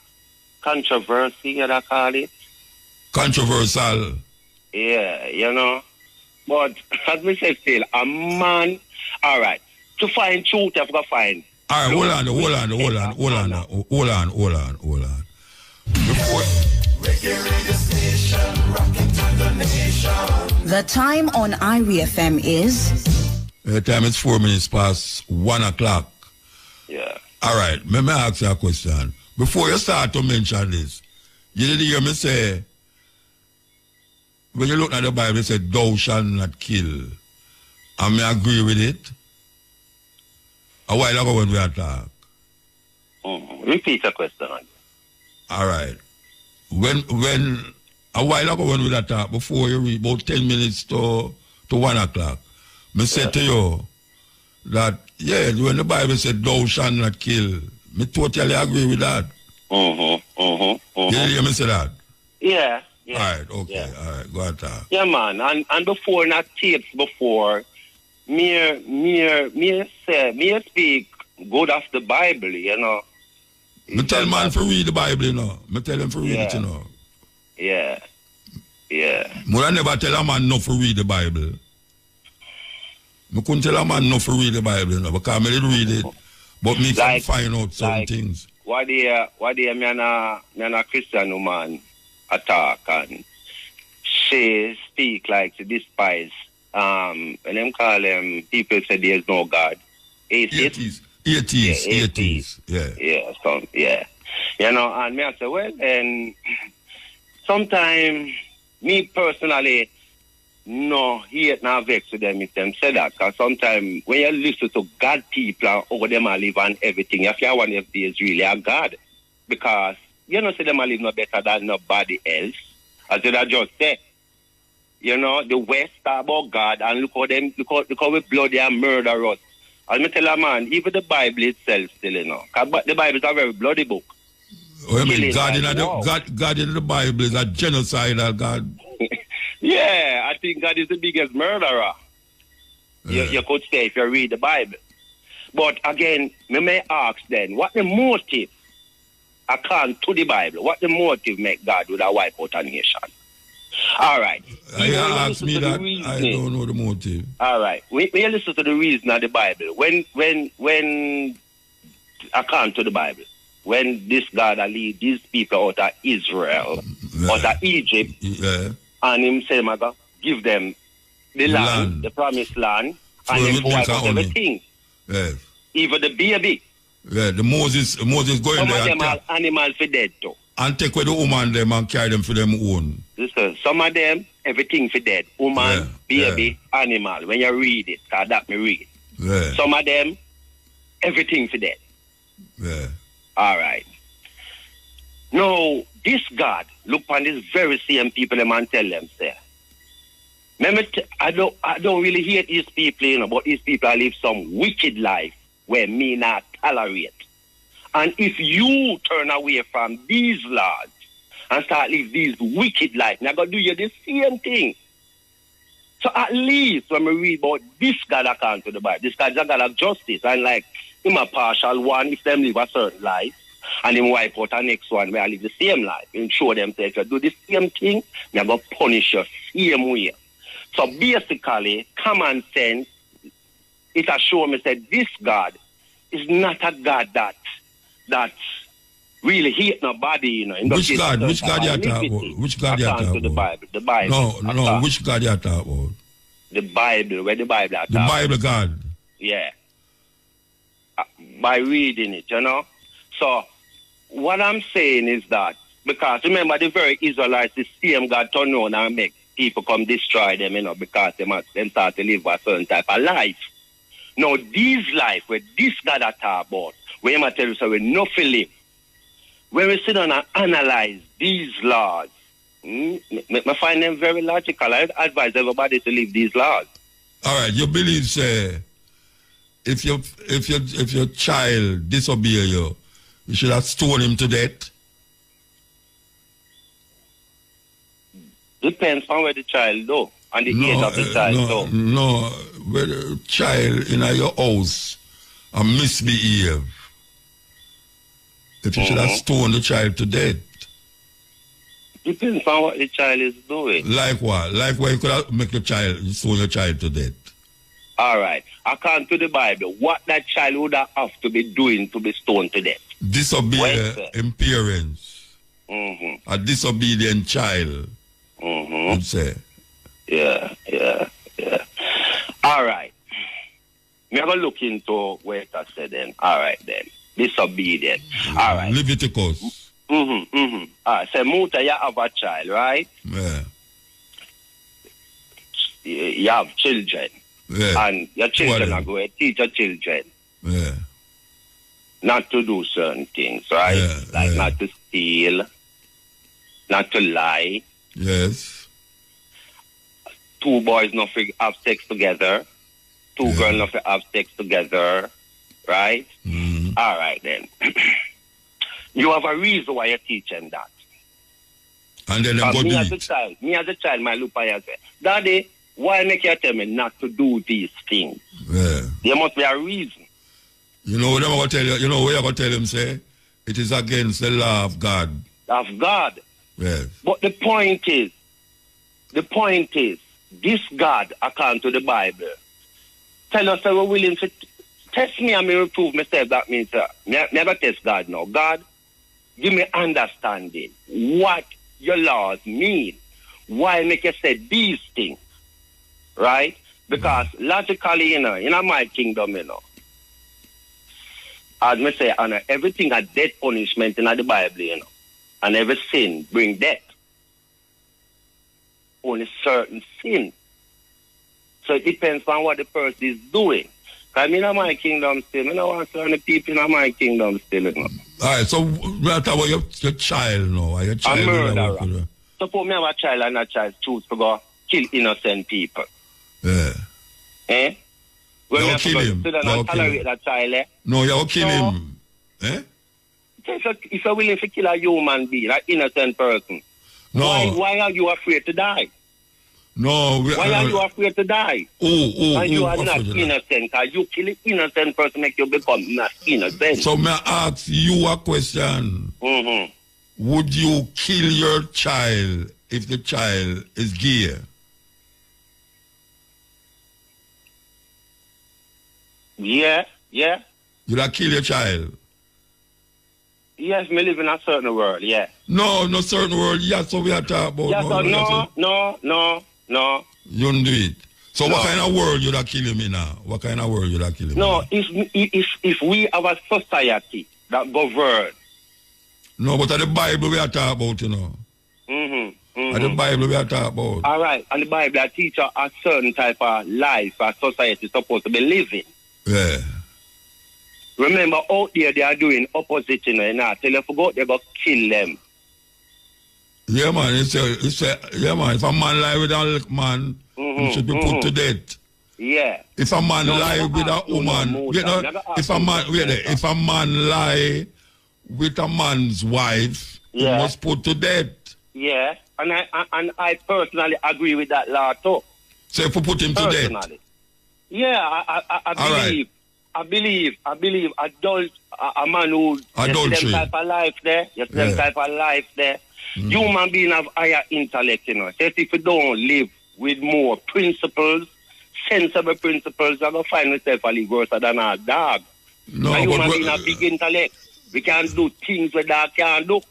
controversy, you know, call it. Controversial. Yeah, you know. But as me say still, a man, all right, to find truth, I've got to find. All right, hold on. The time on Irie FM is? The time is 4 minutes past 1 o'clock. Yeah. All right, let me ask you a question. Before you start to mention this, you didn't hear me say, when you look at the Bible, it said, thou shalt not kill. And me agree with it. A while ago when we attack. Repeat the question. All right. When a while ago when we attack, before you read about 10 minutes to 1 o'clock, me said to you that, when the Bible said, thou shalt not kill, me totally agree with that. You hear me say that? Yeah. All right, okay. Yeah. All right, go ahead. Yeah, man. And before, not tapes before, me speak good of the Bible, you know. Me tell man to read the Bible, you know. Me tell him to read it, you know. Yeah. I never tell a man not to read the Bible. Me couldn't tell a man not to read the Bible, you know, because I didn't read it. But me can find out some things. Why me and a Christian woman attack and she speak like to despise and them call them people say there's no God. Atheists. Yeah. You know, and me I say, well, and sometimes me personally no hate now vex with them if them say that, because sometimes when you listen to God people and over them I live and everything, if you want if there is really a God, because you know say them I live no better than nobody else. As I just say, you know, the West talk about God and look how we bloody and murder us. And me tell a man, even the Bible itself still, you know, because the Bible is a very bloody book. Oh, I mean, God in the Bible is a genocidal God. Yeah, I think God is the biggest murderer. Yeah. You could say if you read the Bible. But again, me may ask then, what the motive, according to the Bible, what the motive make God would have wipe out a nation? All right. You ask me that, I don't know the motive. All right. When you listen to the reason of the Bible, when according to the Bible, when this God lead these people out of Israel, out of Egypt, and him say, give them the land, the promised land, and then wipe out everything. Yes. Even the baby. Yeah, the Moses going some there. Some of them are animals for dead too. And take away the woman them and carry them for them own. Listen, some of them, everything for dead. Woman, baby, animal. When you read it, because that me read. Yeah. Some of them, everything for dead. Yeah. All right. Now, this God, look on this very same people them and tell them, say, I don't really hate these people, you know, but these people live some wicked life where me not tolerate. And if you turn away from these laws, and start live these wicked life. Now go do you the same thing. So at least when we read about this God account to the Bible, this God is a God of justice, and like him a partial one if them live a certain life, and him wipe out the next one where I live the same life, and show them that if you do the same thing, they're going to punish you same way. So basically, common sense, it has shown me that this God is not a God that really hate nobody, you know. Which God you talk about? Which God you talk about? The Bible. No, which God you talk about? The Bible, where the Bible at. The Bible God. Yeah. By reading it, you know. So, what I'm saying is that, because remember the very Israelites, the same God turn on and make people come destroy them, you know, because them start to live a certain type of life. Now, this life, where this God I talk about, where I tell you, so we not feel live. When we sit down and analyze these laws, I find them very logical. I advise everybody to live these laws. All right, you believe, say, if your child disobey you, you should have stoned him to death? Depends on where the child do, and the age of the child. No, where the child in your house misbehave. If you should have stoned the child to death. Depends on what the child is doing. Like what? Like where you could have make stone your child to death. All right. According to the Bible, what that child would have to be doing to be stoned to death? Disobey in parents. A disobedient child. You'd say. Yeah. All right. I'm going to look into what I said then. All right then. Disobedient. All right. Leviticus. All right. So, Muta, you have a child, right? Yeah. You have children. Yeah. And your children are going to teach your children. Yeah. Not to do certain things, right? Yeah. Not to steal, not to lie. Yes. 2 boys not have sex together. 2 girls not have sex together. Right? All right, then. You have a reason why you're teaching that. And then go me as a child, my look and say, Daddy, why make you tell me not to do these things? Yeah. There must be a reason. You know what I'm going to tell you? You know what you're going to tell him, say? It is against the law of God. Of God. Yes. But the point is, this God, according to the Bible, tell us that we're willing to test me and me reprove myself. That means, never test God now. God, give me understanding what your laws mean. Why make you say these things? Right? Because logically, in my kingdom, as me say, everything a death punishment in the Bible, and every sin bring death. Only certain sin. So it depends on what the person is doing. Because I'm in my kingdom still. I don't want certain people in my kingdom still. All right, so what about your child now? Your child a murderer. Suppose me have a child and a child choose to go kill innocent people. Yeah. Eh? When you kill him. Tolerate that child, eh? No, you kill him. Eh? If you're willing to kill a human being, an innocent person, why are you afraid to die? No. Why are you afraid to die? And you are not innocent, because you kill an innocent person make you become not innocent. So may I ask you a question? Would you kill your child if the child is gay? Yeah. You'd have kill your child? Yes, me live in a certain world, yeah. No certain world. Yes, so we are talking about. Yes, no. You don't do it. So what kind of world you'd have kill him in now? What kind of world you'd have kill him in? No, if we have a society that governs. No, but at the Bible we are talking about, At the Bible we are talking about. All right, and the Bible that teach a certain type of life a society is supposed to be living. Yeah. Remember, out there they are doing opposite, Tell you to go, they go kill them. Yeah, man. It's man. If a man lie with a man, he should be put to death. Yeah. If a man lie with a woman, if a man lie with a man's wife, he must put to death. Yeah, and I personally agree with that law too. So if we put him to death? Yeah, I believe a man who adultery. Them type of life there, them type of life there. Human being have higher intellect, you know. So if you don't live with more principles, sensible principles, you're going to find yourself a little worse than a dog. No, a human being have big intellect. We can do things that dog can't do.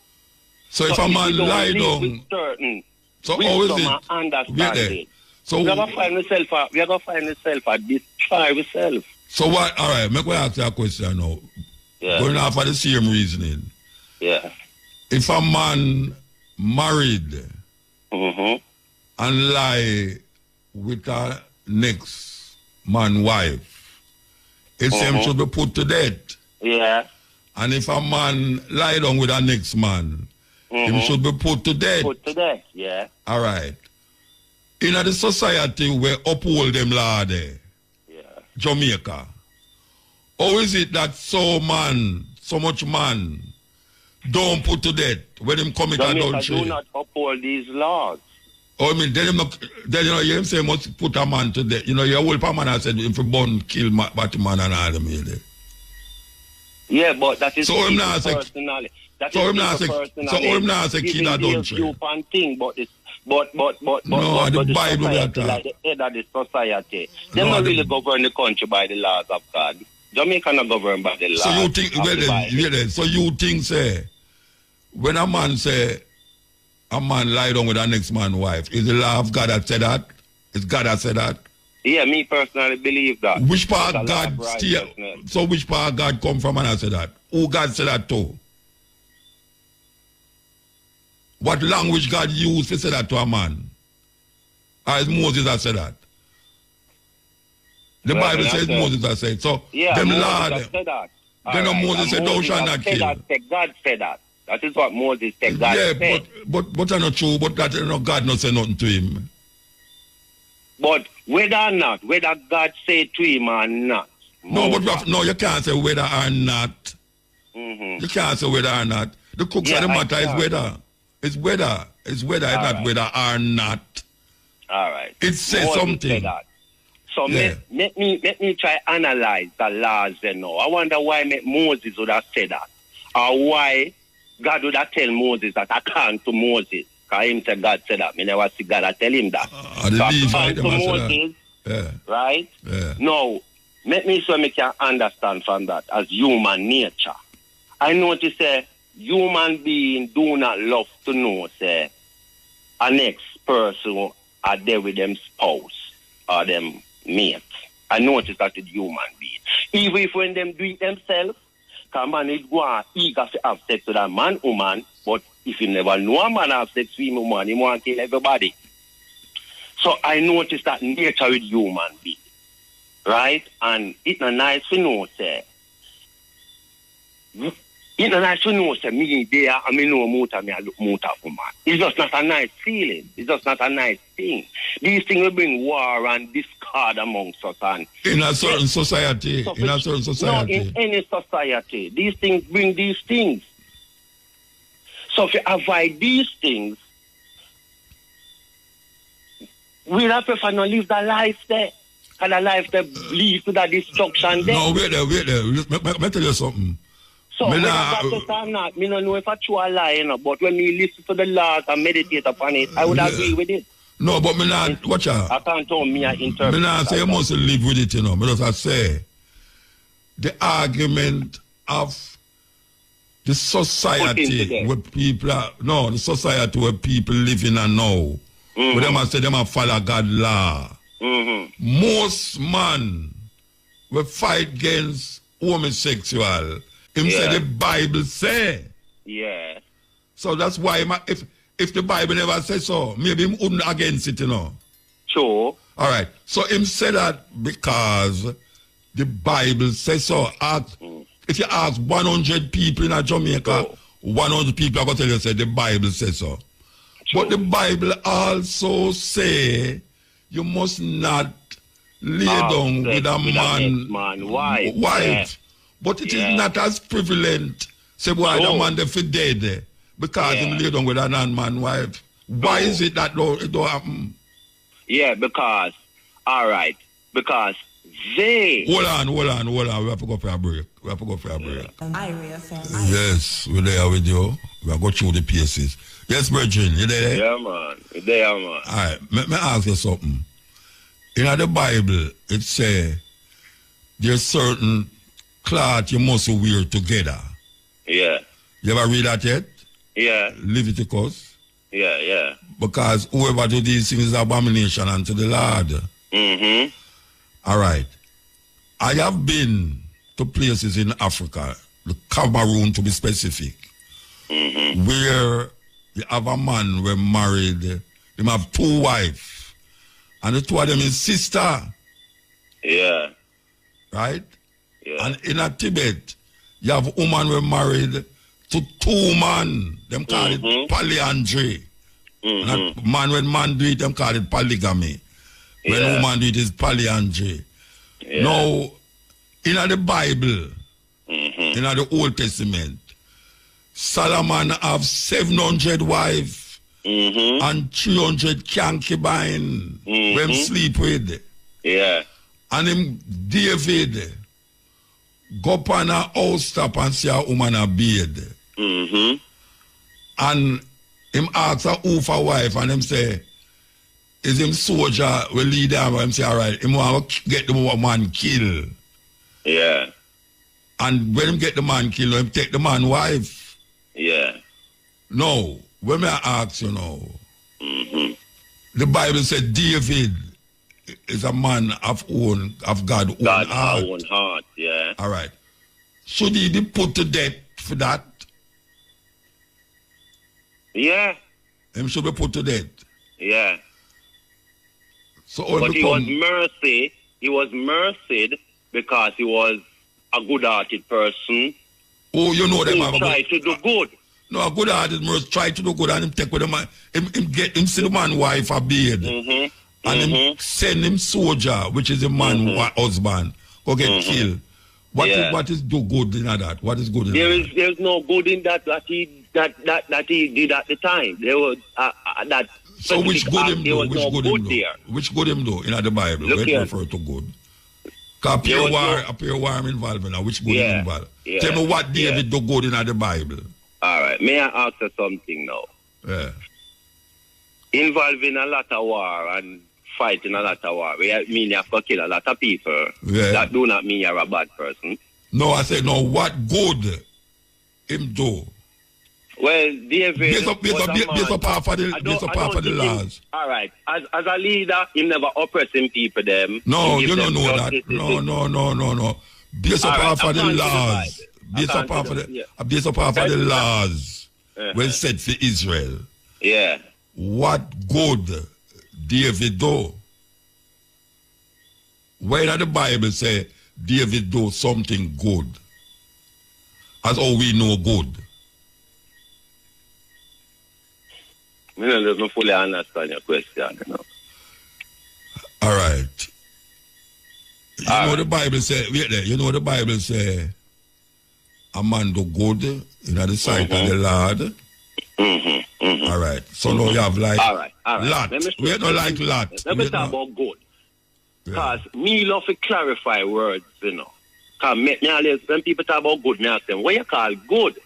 So if a man lie down, so how is it? Understanding. So we are going to find yourself a destroy yourself. So what? All right, make me ask you a question now. Yeah. Going off of the same reasoning. Yeah. If a man married and lie with a next man wife, it's him should be put to death. Yeah. And if a man lie down with a next man, him should be put to death. Put to death, yeah. All right. In the society where uphold them law there, Jamaica, how is it that so much man don't put to death when him commit adultery? Do not uphold these laws. Oh, I mean, then you know, you say must put a man to death. You know, your whole man has said if you born kill Batman and all them here. Yeah, but that is so him not personally. So him not say kill adultery. Thing, but the Bible like the head of the society. They don't really govern the country by the laws of God. Jamaica not governed by the laws. So you think so you think say when a man lie down with a next man's wife, is the law of God that said that? Is God that said that? Yeah, me personally believe that. Which part of God so which part of God come from and I said that? Who God said that to? What language God used to say that to a man? Or is Moses that said that? The Bible says Moses has said. So them Lord, then Moses said, thou shalt not kill. God said that. That is what Moses said. God said. But that's not true. But that God not say nothing to him. But whether God say to him or not. No, you can't say whether or not. You can't say whether or not. The crux of the matter is whether. It's whether. It's not whether or not. All right. It says something. So let me try analyze the laws then now. I wonder why Moses would have said that. Or why God would have tell Moses that I can't to Moses. Because him said God said that. I never see God tell him that. So I can't to Moses. Right? Yeah. Now, let me so I can understand from that as human nature. I notice human beings do not love to know say a next person are there with them spouse or them mate. I notice that with human beings. Even if when them do it themselves, because man is going eager to have sex with a man, woman, but if you never know a man have sex with a woman, he want to kill everybody. So I notice that nature with human beings. Right? And it's not nice to know, say. It's not nice to know, say, me there, I mean, no motor, me I look motor for man. It's just not a nice feeling. It's just not a nice thing. These things will bring war and discord amongst us. And in a certain society. No, in any society. These things bring these things. So if you avoid these things, we'll have to live the life there. And the life that leads to the destruction there. No, wait there. Let me tell you something. So, whether that's or not, I don't know if I true or lie, you know, but when we listen to the laws and meditate upon it, I would agree with it. No, but me not, watch out. I can't tell me I interpret. Me not say you must live with it, you know. Because I say, the argument of the society where people are, the society where people live in and know, where them say them follow God law. Most man will fight against homosexual. Him say the Bible say. Yeah. So that's why if the Bible never says so, maybe him wouldn't against it, you know. Sure. All right. So him say that because the Bible says so. If you ask 100 people in Jamaica, 100 people are going to tell you say the Bible says so. Sure. But the Bible also say you must not lay down with a man wife. Yeah. But it is not as prevalent. Say, boy, the man they fit dead. Because him lay down with a non-man wife. Why is it that it don't happen? Yeah, because, all right, because they... Hold on. We have to go for a break. IRFM. Yes, we're there with you. We are going through the pieces. Yes, Virgin, you there? Yeah, man. You there, man. All right, let me ask you something. In the Bible, it says there's certain cloth you must wear together. Yeah. You ever read that yet? Yeah. Leviticus? Yeah. Because whoever do these things is abomination unto the Lord. Mm-hmm. All right. I have been to places in Africa, the Cameroon to be specific, where you have a man who married, him have 2 wives, and the 2 of them is sister. Yeah. Right? Yeah. And in a Tibet, you have woman who married to 2 men. Them call it polyandry. And a man when man do it, them call it polygamy. When woman do it, is polyandry. Yeah. Now, in the Bible, in the Old Testament, Solomon have 700 wives and 300 concubines when him sleep with. Yeah. And him David go up on a house top and see a woman a bed. And him ask a who for wife and him say, is him soldier will lead him and him say, all right, him want to get the man killed. Yeah. And when him get the man killed, him take the man wife. Yeah. No, when I ask you now, the Bible said David is a man of God's own heart. Yeah. All right. Should he be put to death for that? Yeah. Him should be put to death. Yeah. So but he was mercy. He was mercied because he was a good-hearted person. Oh, you know them. Who tried to do good. No, a good-hearted person try to do good and him take with the man. Him see the man wife a beard. And him send him soldier, which is a man husband, go get killed. What is do good in that? What is good in that? There's no good in that he did at the time. There was that. So which good him do? Which good him do? Which good him do in the Bible? Where it refer to good? Because appear war involved in that. Which good him involved? Tell me what David do good in the Bible. All right. May I ask you something now? Yeah. Involving a lot of war and fighting a lot of war, I mean you have to kill a lot of people. Yeah. That do not mean you're a bad person. No, I said, no, what good him do? Well, David... Based up half of the laws. All right. As a leader, he never oppressing people, them. No, you don't know that. No. Based up half of the laws. Based up half of the laws were set for Israel. Yeah. What good David do? Why did the Bible say David do something good? As all we know good. I don't fully understand your question. You know? All right. You know the Bible say, wait there, you know the Bible say a man do good in the sight of the Lord. All right. So now you have like lot. We don't like lot. Let me talk about good. Because me love to clarify words, you know. Because when people talk about good, me ask them, what you call good?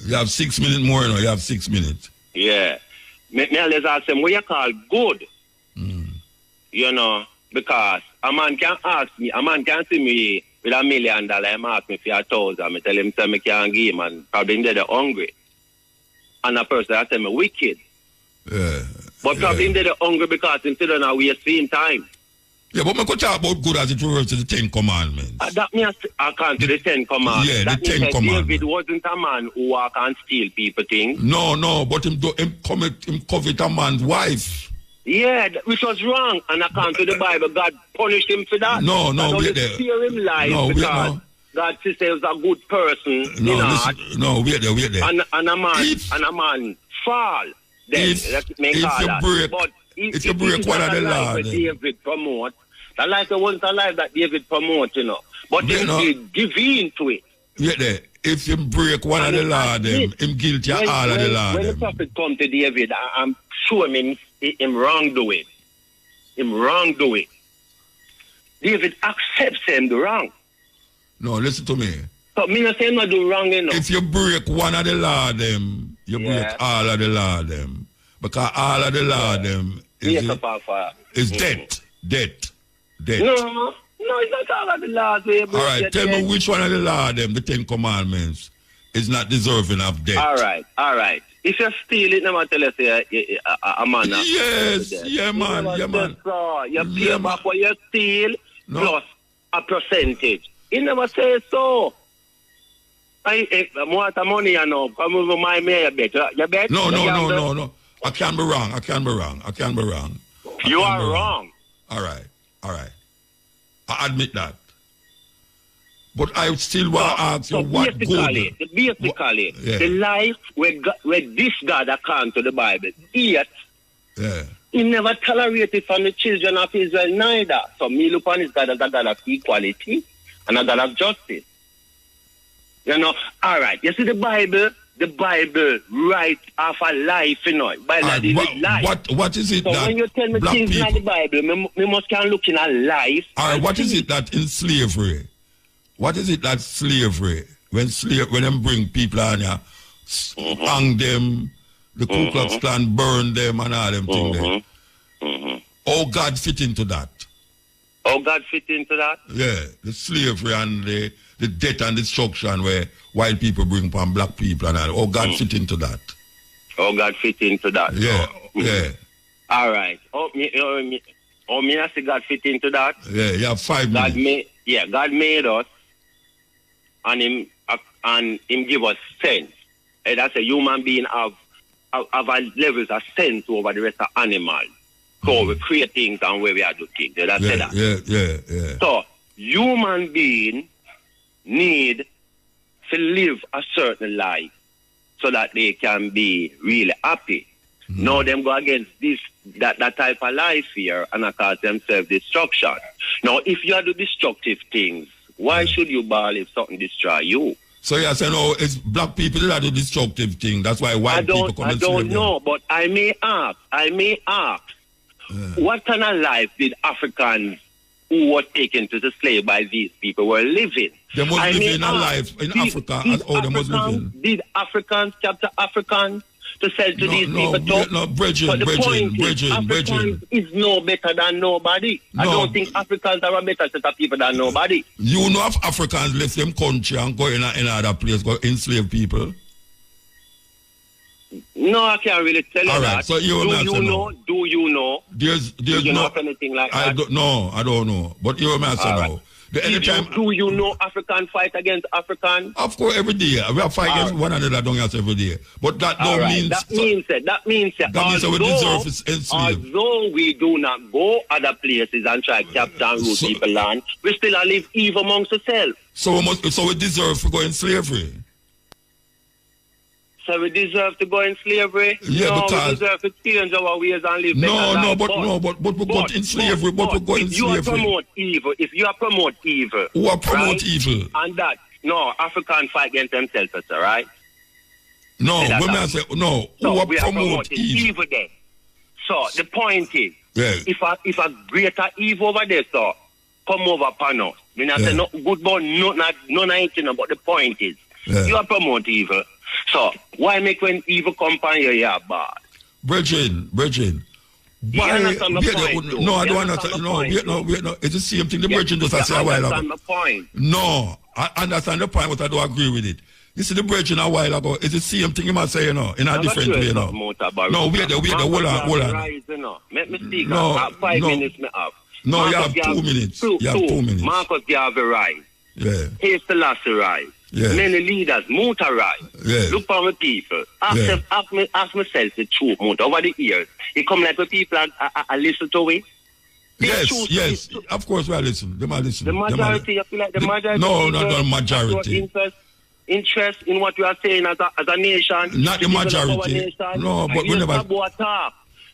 You have 6 minutes more, you know. You have 6 minutes. Yeah. Me always ask them, what you call good? You know, because a man can ask me, a man can see me with $1 million, him ask me for 1,000, I tell him, say me can't give him, and probably they're hungry. And a person I tell me wicked. Yeah. But probably they're hungry because him still don't waste same time. Yeah, but we could talk about good as it refers to the 10 Commandments. That means I can't do the 10 Commandments. Yeah, that the 10 Commandments. David wasn't a man who walk and steal people things. No, but him covet a man's wife. Yeah, which was wrong. And according to the Bible, God punished him for that. No, wait there. Spare him life because God says he was a good person. Wait there. And a man fall. Then if you break one of the laws, David promote. That life was a life that David promote, you know. But he give in to it. Wait there. if you break one of the law, them, him guilty of all of the law. When the prophet come to David, I'm sure him wrongdoing. Him wrongdoing. David accepts him the wrong. No, listen to me. So me not say not do wrong enough. If you break one of the law, them, you break all of the law, them. Because all of the law, them is death. Death. No, it's not all of the laws. All right, tell me which one of the law, them, the 10 Commandments, is not deserving of death. All right. If you steal it, never tell us a man. Yes, yeah, man. You pay back what you steal plus a percentage. He never says so. I want the money, you know. Come over my mayor bet. You bet? No. I can be wrong. You are wrong. All right. I admit that. But I still want to ask you what good. Basically, the life where this God according to the Bible, yet he never tolerated from the children of Israel neither. So me look on his God as a God of equality and a God of justice. You know, all right. You see the Bible writes off a life, you know. What is it so that when you tell me things in the Bible, me must can look in a life. All right, what is it that in slavery? What is it that slavery, when them bring people on here, hang them, the Ku Klux Klan burn them and all them things there. Oh, God fit into that. Oh, God fit into that? Yeah, the slavery and the death and destruction where white people bring upon black people and all. Oh, God fit into that. Oh, God fit into that. Yeah. All right. Me I say God fit into that. Yeah, you have 5 minutes. God made us and him give us sense. And that's a human being have levels of sense over the rest of animals. So we create things and where we are do things. That's that. Yeah. So human being need to live a certain life so that they can be really happy. Now them go against that type of life here and I cause themselves destruction. Now if you do destructive things, why should you bawl if something destroy you? So you say no, it's black people that do destructive thing. That's why white people come and slave them. I don't know, but I may ask. What kind of life did Africans who were taken to the slave by these people were living? They must live in a life in Africa as how they must live in. Did Africans capture Africans to sell to these people? No, Bridget. Africans is no better than nobody. I don't think Africans are a better set of people than nobody. You know if Africans left them country and go in another place, go enslave people? No, I can't really tell you that. So do you know? Do you know? There's do you know anything like that? I don't know. But you answer now. Do you know African fight against African? Of course, every day. We have fight against one another every day. But that don't mean... That means we deserve enslaved. Although we do not go other places and try to capture and root people land, we still live evil amongst ourselves. So we deserve to go in slavery. So we deserve to go in slavery? Yeah, because we deserve to change our ways and live but we go in slavery. But we go in slavery. If you promote evil, who are promote evil? And that, Africans fight against themselves, right? No, when I say no, who are promote evil then? So the point is, if a greater evil over there, so come over upon us. I say no good about none anything, but the point is, you are promote evil. So, why make when evil come upon you, you're bad? Brethren, why? No, I don't understand. No, it's the same thing the brethren just say a while ago. The point. No, I understand the point, but I don't agree with it. You see the brethren a while ago, it's the same thing you must say, in a different way, No, wait, hold on. Let me speak. 5 minutes me have. No, you have 2 minutes. You have 2 minutes. Marcus Garvey rise. Yeah. Haste Selassie rise. Yeah. Many leaders, Muta rise. Yeah. Look for my people. Ask myself the truth, Muta. Over the years, it come like the people I listen to it. Yes. Of course we are listening. They might listen. The majority, you feel like the majority. No, not the majority. Interest in what you are saying as a nation. Not the majority. No, but we never.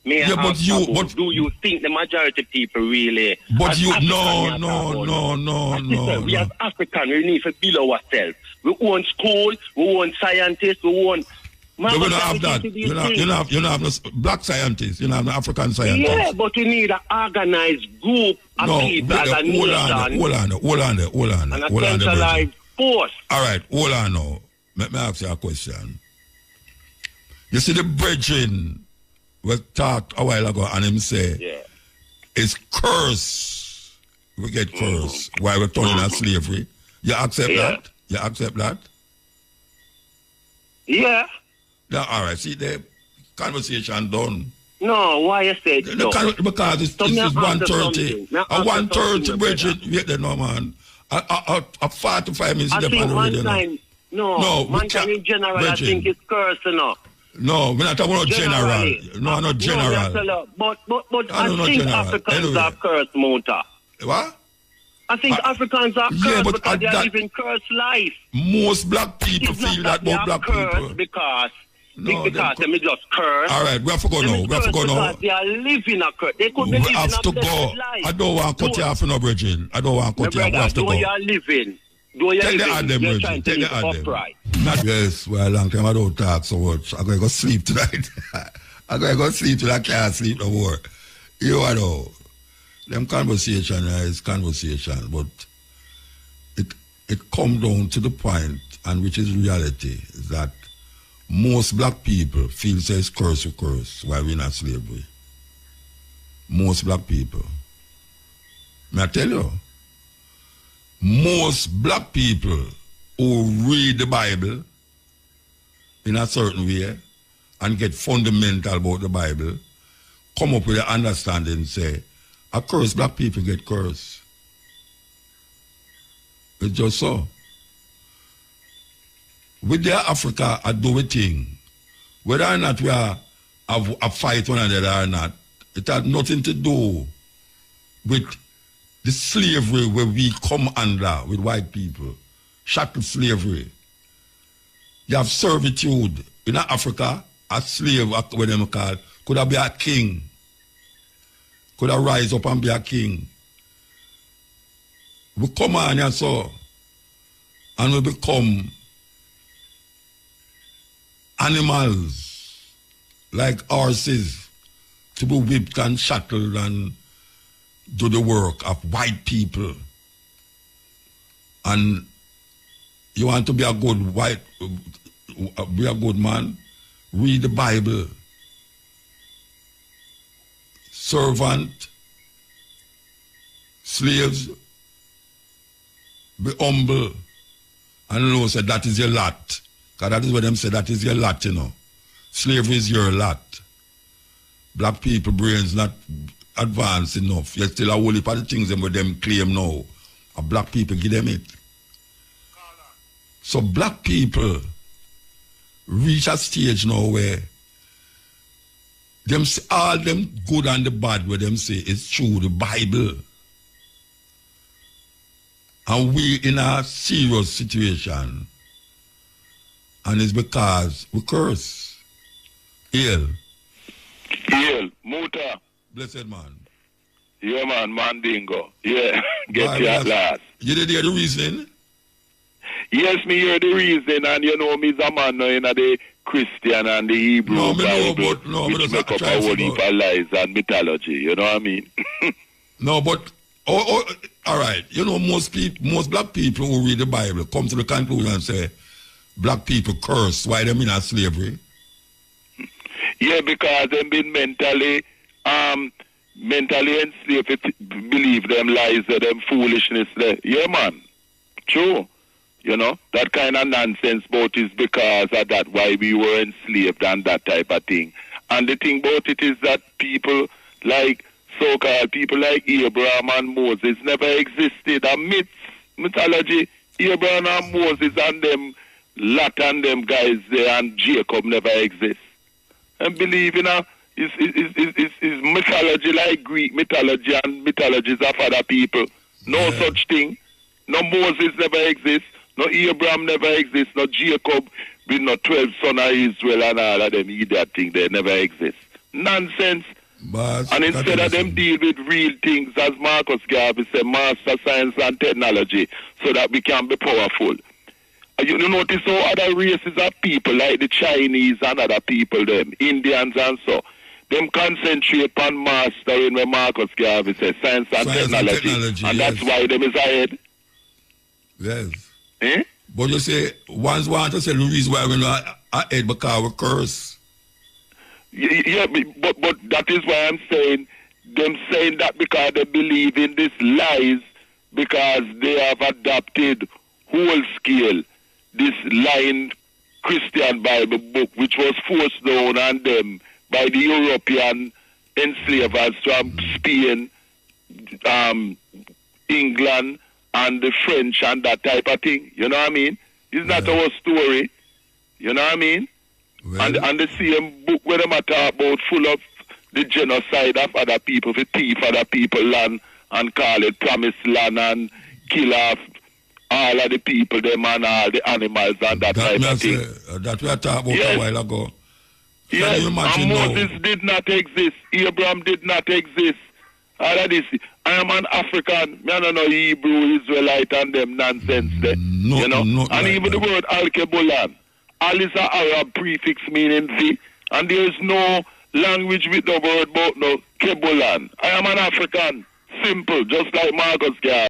May I but ask you, about, but do you think the majority of people really? But you, African, no. We as African, we need to build ourselves. We want school, we want scientists, we want. We don't have that. You don't have no black scientists. You don't have no African scientists. Yeah, but we need an organized group of people as a nation. Hold on. And a centralized force. All right, hold on now. Let me ask you a question. You see the brethren we talked a while ago and him say, it's curse. We get curse while we're turning at slavery. You accept that? You accept that? Yeah. All right, see the conversation done. No, why you say no? Because it's 1:30. A 1:30, brethren, wait there, no man. A 45 minutes. I think mankind, mankind in general, I think it's curse enough. No, we're not talking about general. No, not general. But I think Africans are cursed, Mota. What? I think Africans are cursed because they are living cursed life. Most black people feel that about black people. Because they just curse. All right, we have to go now. Because they are living a curse. They could be living a blessed life. I don't want to cut you off in a bridging. I don't want to cut you off. We have to go. You are living. Take the Adam, Bridget. Take the Adam. Yes, well, a long time I don't talk so much. I'm going to go sleep tonight. I'm going to go sleep till I can't sleep no more. You know, them conversation is conversation, but it comes down to the point, and which is reality, is that most black people feel says curse or curse while we're not slavery. Most black people. May I tell you? Most black people who read the Bible in a certain way and get fundamental about the Bible come up with an understanding and say, a curse, black people get cursed. It's just so. With their Africa, I do a thing. Whether or not we are a fight one another or not, it had nothing to do with the slavery where we come under with white people. Chattel slavery. You have servitude. In Africa, a slave, what them call, could have been a king. Could have rise up and be a king. We come on and so, and we become animals like horses to be whipped and shackled and do the work of white people. And you want to be a good be a good man, read the Bible. Servant, slaves, be humble, and know say that is your lot. Because that is what them say, that is your lot, you know. Slavery is your lot. Black people brains not advanced enough. You're still a whole heap of the things them with them claim now. And black people give them it. So black people reach a stage now where them all them good and the bad where them say is true, the Bible. And we in a serious situation. And it's because we curse. Hail, Muta. Blessed man. Yeah, man, Mandingo. Yeah, get you at last. You did hear the reason? Yes, me hear the reason, and you know me's a man now in the Christian and the Hebrew Bible, which make up a whole heap of lies and mythology, you know what I mean? No, but, all right, you know, most black people who read the Bible come to the conclusion and say, black people curse, why them in a slavery? Yeah, because they've been mentally enslaved, believe them lies, them foolishness there. Yeah, man, true. You know, that kind of nonsense about is because of that, why we were enslaved and that type of thing. And the thing about it is that people like, so-called people like Abraham and Moses never existed. And mythology, Abraham and Moses and them, Lot and them guys there and Jacob never exist. And believe, you know, is mythology like Greek mythology and mythologies of other people. No such thing. No Moses never exists. No Abraham never exists. No Jacob with no 12 sons of Israel and all of them idiot thing. They never exist. Nonsense. But and instead of them deal with real things, as Marcus Garvey said, master science and technology, so that we can be powerful. You notice how other races of people, like the Chinese and other people, them Indians and so, them concentrate on mastering when Marcus Garvey says science and technology, and that's why them is ahead. Yes. Eh? But you say, ones want to say the reason why we're not ahead because we curse. Yeah, but that is why I'm saying, them saying that because they believe in these lies, because they have adopted whole scale this lying Christian Bible book, which was forced down on them by the European enslavers from Spain, England, and the French, and that type of thing. You know what I mean? It's not our story. You know what I mean? Well, and the same book where they talk about full of the genocide of other people, the thief other people land and call it promised land and kill off all of the people, them and all the animals and that type of thing. That we are talking about a while ago. Yes, and Moses did not exist. Abraham did not exist. All of this. I am an African. I don't know Hebrew, Israelite, and them nonsense there. No, you know? and like even the word Al-Kebulan. Al is an Arab prefix meaning V. And there is no language with the word but no Kebulan. I am an African. Simple, just like Marcus Garvey.